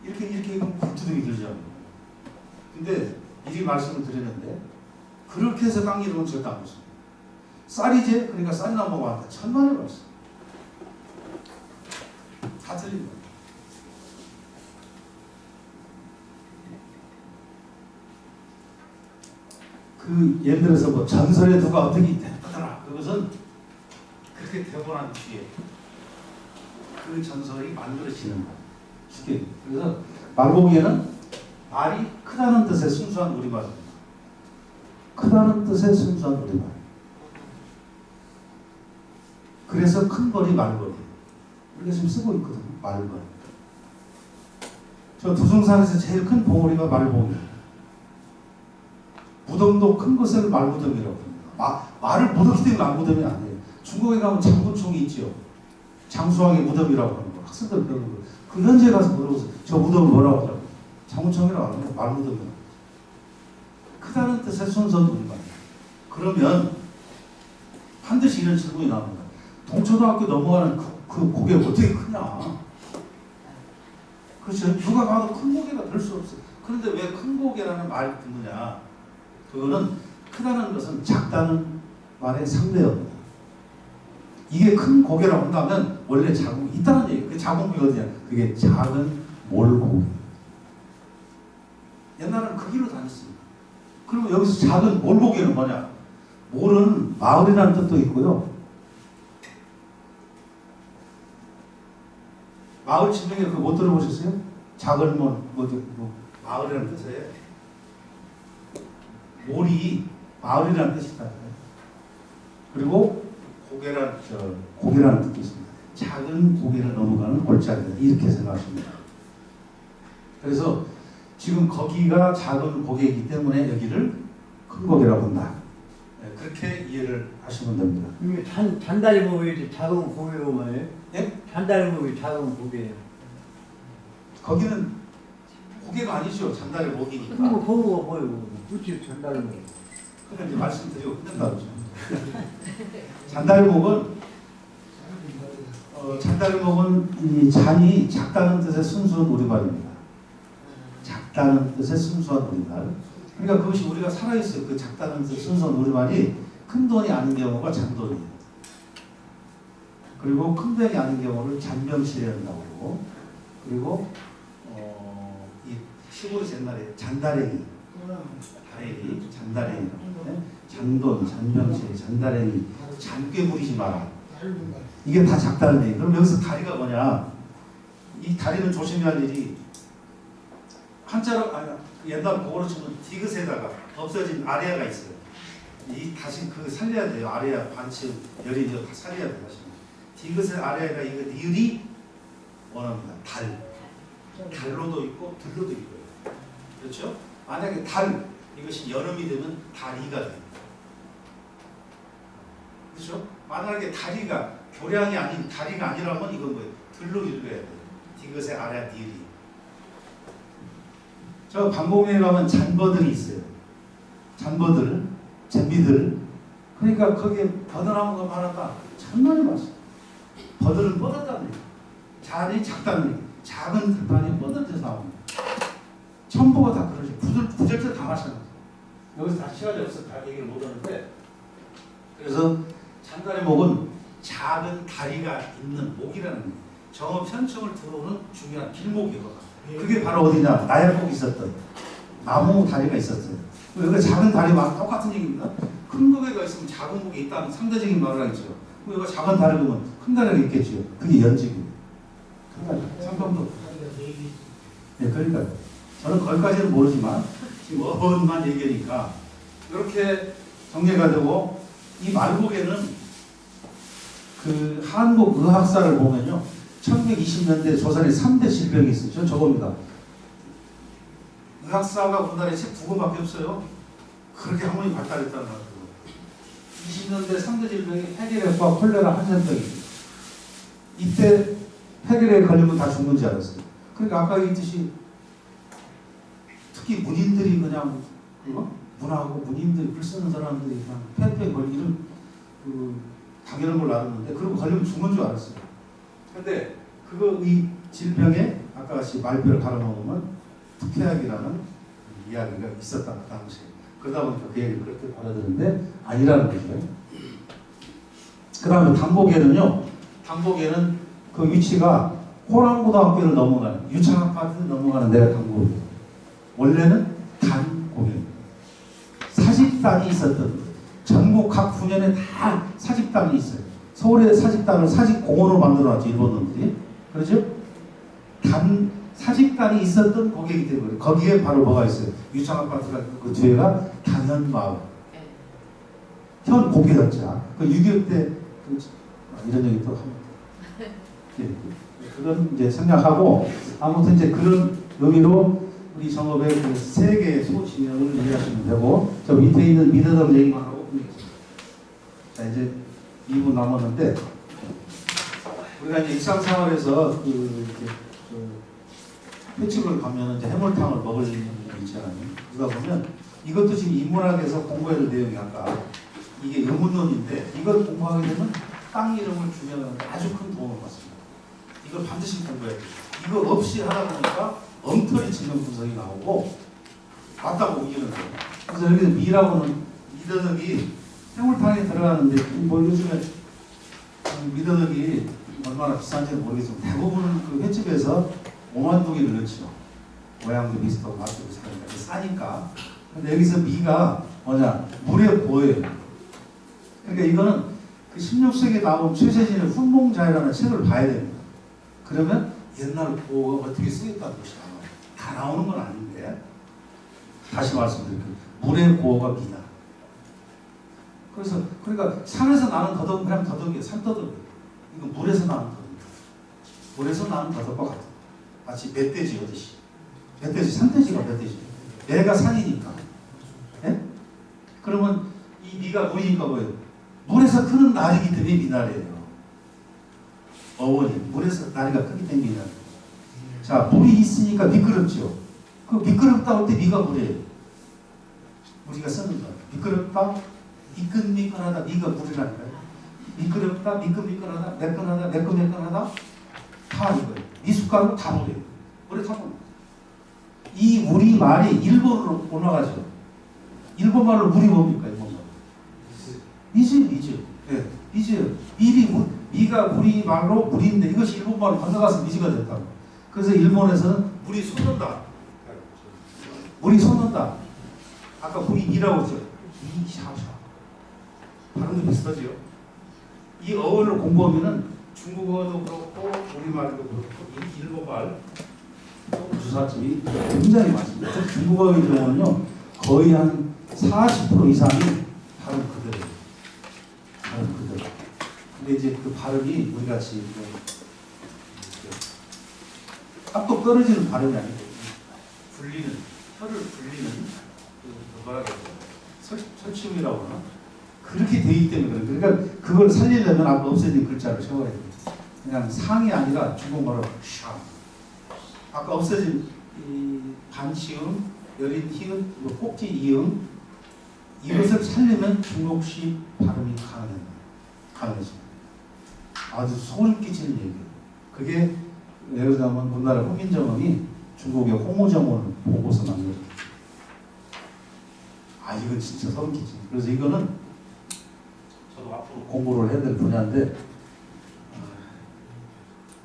S1: 이렇게 굴투등이 들죠. 근데 미리 말씀을 드리는데 그렇게 해서 깡이름은 절대 안 먹습니다. 쌀이제? 그러니까 쌀이나 먹어봤다. 천만을 봤어. 다 틀립니다. 그 예를 들어서 뭐 전설에 누가 어떻게 됐더라. 그것은 그렇게 되고 난 뒤에 그 전설이 만들어지는 거예요. 쉽게. 그래서 말고기에는 말이 크다는 뜻의 순수한 우리말입니다. 크다는 뜻의 순수한 우리말. 그래서 큰 거리 말거리. 우리가 지금 쓰고 있거든요. 말거리. 저 두성산에서 제일 큰 봉우리가 말봉이에요. 무덤도 큰 것을 말무덤이라고 합니다. 말을 무덤기 때문에 말무덤이 아니에요. 중국에 가면 장군총이 있죠. 장수왕의 무덤이라고 하는 거. 학생들 배우는 거. 그 현지에 가서 물어보세요. 저 무덤을 뭐라고 하더라고요. 장군총이라고 하는 거예요. 말무덤이라고. 크다는 뜻의 순서는 우리말. 그러면 반드시 이런 질문이 나옵니다. 동초등학교 넘어가는 그 고개가 어떻게 크냐? 그렇죠. 누가 봐도 큰 고개가 될 수 없어요. 그런데 왜 큰 고개라는 말이 듣느냐? 그거는 크다는 것은 작다는 말의 상대어입니다. 이게 큰 고개라고 한다면 원래 자궁이 있다는 얘기예요. 그 자궁이거든요. 그게 작은 몰고개. 옛날에는 그 길로 다녔습니다. 그러면 여기서 작은 몰고개는 뭐냐? 몰은 마을이라는 뜻도 있고요. 마을 지명에 그거 못 들어보셨어요? 작은 마을이라는 뜻이에요. 몰이 마을이라는 뜻이다. 그리고 고개라는 뜻도 있습니다. 작은 고개를 넘어가는 골짜기다. 이렇게 생각하시면 됩니다. 그래서 지금 거기가 작은 고개이기 때문에 여기를 큰 고개라고 한다. 그렇게 이해를 하시면 됩니다.
S2: 이게 잔다리 목이 작은 고개로 말이에요?
S1: 예?
S2: 잔다리 목이 작은 고개예요.
S1: 거기는 고개가 아니죠. 잔다리 목이니까.
S2: 그거 보고 보여. 그치 잔다리 목.
S1: 그러니까 이제 말씀드리고 끝낸다고 죠. 잔다리목은 이 잔이 작다는 뜻의 순수한 우리말입니다. 작다는 뜻의 순수한 우리말. 그러니까 그것이 우리가 살아있어요. 그 작다는 뜻의 순수한 우리말이 큰 돈이 아닌 경우가 잔돈이에요. 그리고 큰 돈이 아닌 경우를 잔병치레한다고 그러고, 그리고 이 시골에서 옛날에 잔다랭이, 잔다랭이라고 네? 잔돈, 잔병치, 잔다랭이, 잔꾀 부리지 마라. 이게 다 작다는 얘기. 그럼 여기서 다리가 뭐냐? 이 다리는 조심해야 할 일이 한자로 옛날 국어로 치면 디귿에다가 없어진 아래아가 있어요. 이 다시 그 살려야 돼요. 아래아 반치 열이 다 살려야 돼요. 디귿의 아래아가 이거 니을이 원합니다. 달로도 있고 들로도 있고요. 그렇죠? 만약에 이것이 여름이 되면 다리가 돼요. 그렇죠? 만약에 다리가 교량이 아닌 다리가 아니라면 이건 뭐예요? 들로 읽어야 돼요. 디귿의 아래 니을이. 저 방공면에 가면 잔버들이 있어요. 잔버들, 잼비들. 그러니까 거기에 버들나무가 많았다. 천만이 봤어. 버들은 뻗었다는 얘기. 잔이 작다는 얘기. 작은 단이 뻗어져서 나옵니다. 천부가 다 그러죠. 구절절 다 마찬가지. 여기서 다 시간이 없어서 다 얘기를 못하는데, 그래서 잔다리 목은 작은 다리가 있는 목이라는 거예요. 정업 현청을 들어오는 중요한 길목이에요. 그게 바로 어디냐? 나약곡이 있었던 나무 다리가 있었어요. 여기가 작은 다리와 똑같은 얘기입니다. 큰 무게가 있으면 작은 무게 있다는 상대적인 말을 하겠죠. 여기가 작은 다리면 큰 다리가 있겠죠. 그게 연직이에요. 큰 다리. 상품도. 네, 그러니까 저는 거기까지는 모르지만 지금 어원만 얘기하니까 이렇게 정리가 되고, 이 말복에는 그 한국 의학사를 보면요, 1920년대 조선에 3대 질병이 있었죠. 저겁니다. 의학사가 우리나라에 책 2권밖에 없어요. 그렇게 학문이 발달했다는 거예요. 20년대 3대 질병이 폐결핵과 콜레라, 한센병입니다. 이때 폐결핵에 걸리면 다 죽는 줄 알았어요. 그러니까 아까 얘기했듯이 특히 문인들이 그냥 문하고 문인들, 글 쓰는 사람들이 그냥 폐폐 걸리는 당연한 걸 알았는데, 그러고 걸리면 죽는 줄 알았어요. 근데 이 질병에 아까 같이 말뼈를 갈아먹으면 특혜약이라는 이야기가 있었다, 그 당시에. 그러다 보니까 그 얘기를 그렇게 받아들였는데 아니라는 거죠. 그 다음에 당복에는요, 당복에는 그 위치가 호랑고등학교를 넘어가는, 유창아파트를 넘어가는 데가 당복이에요. 원래는 단고개입니다. 사직단이 있었던, 전국 각 후년에 다 사직단이 있어요. 서울의 사직단을 사직공원으로 만들어놨죠, 일본 놈들이. 그렇죠? 사직단이 있었던 고개이기 때문에 거기에 바로 뭐가 있어요? 유창아파트가 그 뒤에가 단현마을. 현 고개였자. 그 6.25 때 이런 얘기 또 합니다. 예, 그건 이제 생략하고, 아무튼 이제 그런 의미로 우리 정업의 그 세 개의 소진영을 이해하시면 되고, 저 밑에 있는 미드덤 얘기만 하고 끝내겠습니다. 자, 이제 2분 남았는데, 우리가 이제 일상생활에서 횟집을 가면 이제 해물탕을 먹을 일이 있잖아요. 그러다 보면 이것도 지금 인문학에서 공부해야 될 내용이, 아까 이게 의문론인데, 이걸 공부하게 되면 땅 이름을 주면 아주 큰 도움을 받습니다. 이걸 반드시 공부해야 돼요. 이거 없이 하다 보니까 엉터리 증명 분석이 나오고 맞다고 우기는 거예요. 그래서 여기서 미라고는 미더덕이 해물탕에 들어가는데, 뭐 요즘에 미더덕이 얼마나 비싼지는 모르겠지만 대부분 그 횟집에서 5만 동이를 넣죠. 모양도 비슷하고 맛도 비슷하니까 싸니까. 근데 여기서 미가 뭐냐? 물에 고여요. 그러니까 이거는 그 16세기에 나온 최세진의 훈몽자이라는 책을 봐야 됩니다. 그러면 옛날 고어가 어떻게 쓰였다는 것이 나와요. 다 나오는 건 아닌데, 다시 말씀드릴게요. 물의 고어가 미다. 그래서 그러니까 산에서 나는 더덕은 그냥 더덕이에요. 산더덕이에요. 이거 물에서 나는 더덕이에요. 물에서 나는 더덕과 같아요. 마치 멧돼지 오듯이. 멧돼지, 산돼지가 멧돼지. 얘가 산이니까. 예? 그러면 이 미가 뭐니까 뭐예요? 물에서 크는 날이기 때문에 미나리예요. 어원이 물에서 나리가 크기 때문에 미나리. 자, 물이 있으니까 미끄럽죠. 그 미끄럽다 할 때 미가 물이에요. 우리가 쓰는 거. 미끄럽다, 미끈미끈하다, 미가 물이라니까요. 미끄럽다, 미끈미끈하다, 매끈하다, 매끈매끈하다, 다 이거예요. 미숫가루 다 물이에요. 물에 타고. 이 우리 말이 일본어로 올라가죠. 일본 말로 물이 뭡니까? 일본 말로. 미지. 예, 미지예요. 미가 우리 말로 물인데, 이것이 일본 말로 건너가서 미지가 됐다고. 그래서 일본에서는 물이 솟는다. 물이 솟는다. 아까 물이 미라고 했죠. 미샤샤. 발음도 비슷하지요. 이 어원을 공부하면은 중국어도 그렇고 우리말도 그렇고 일본말 주사점이 굉장히 많습니다. 중국어의 경우는요, 거의 한 40% 이상이 발음 그대로예요. 발음 그대로. 근데 이제 그 발음이 우리 같이 딱 떨어지는 발음이 아니고 불리는, 혀를 불리는 뭐라 그러죠? 설치음이라고 하나? 그렇게 되기 때문에 그래요. 그러니까 그걸 살리려면 아까 없애진 글자를 채워야 돼요. 그냥 상이 아니라 중국말로 샤. 아까 없애진 이 반치음, 여린 히읗, 그리고 꼭지 이음 이것을 살리면 중국시 발음이 가능해집니다. 아주 소름 끼치는 얘기예요. 그게 예를 들면 우리나라 홍민정음이 중국의 홍우정음을 보고서 만들었죠. 아 이건 진짜 소름 끼치네. 그래서 이거는 저도 앞으로 공부를 해야 될 분야인데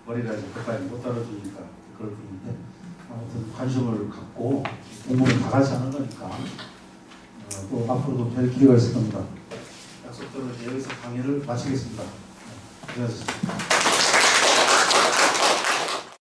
S1: 머리가 이제 끝까지 못 다뤄주니까 그럴 뿐인데 아무튼 관심을 갖고 공부를 다 같이 하는 거니까 또 앞으로도 뵐 기회가 있을 겁니다. 약속대로 이제 여기서 강의를 마치겠습니다. 고생하셨습니다.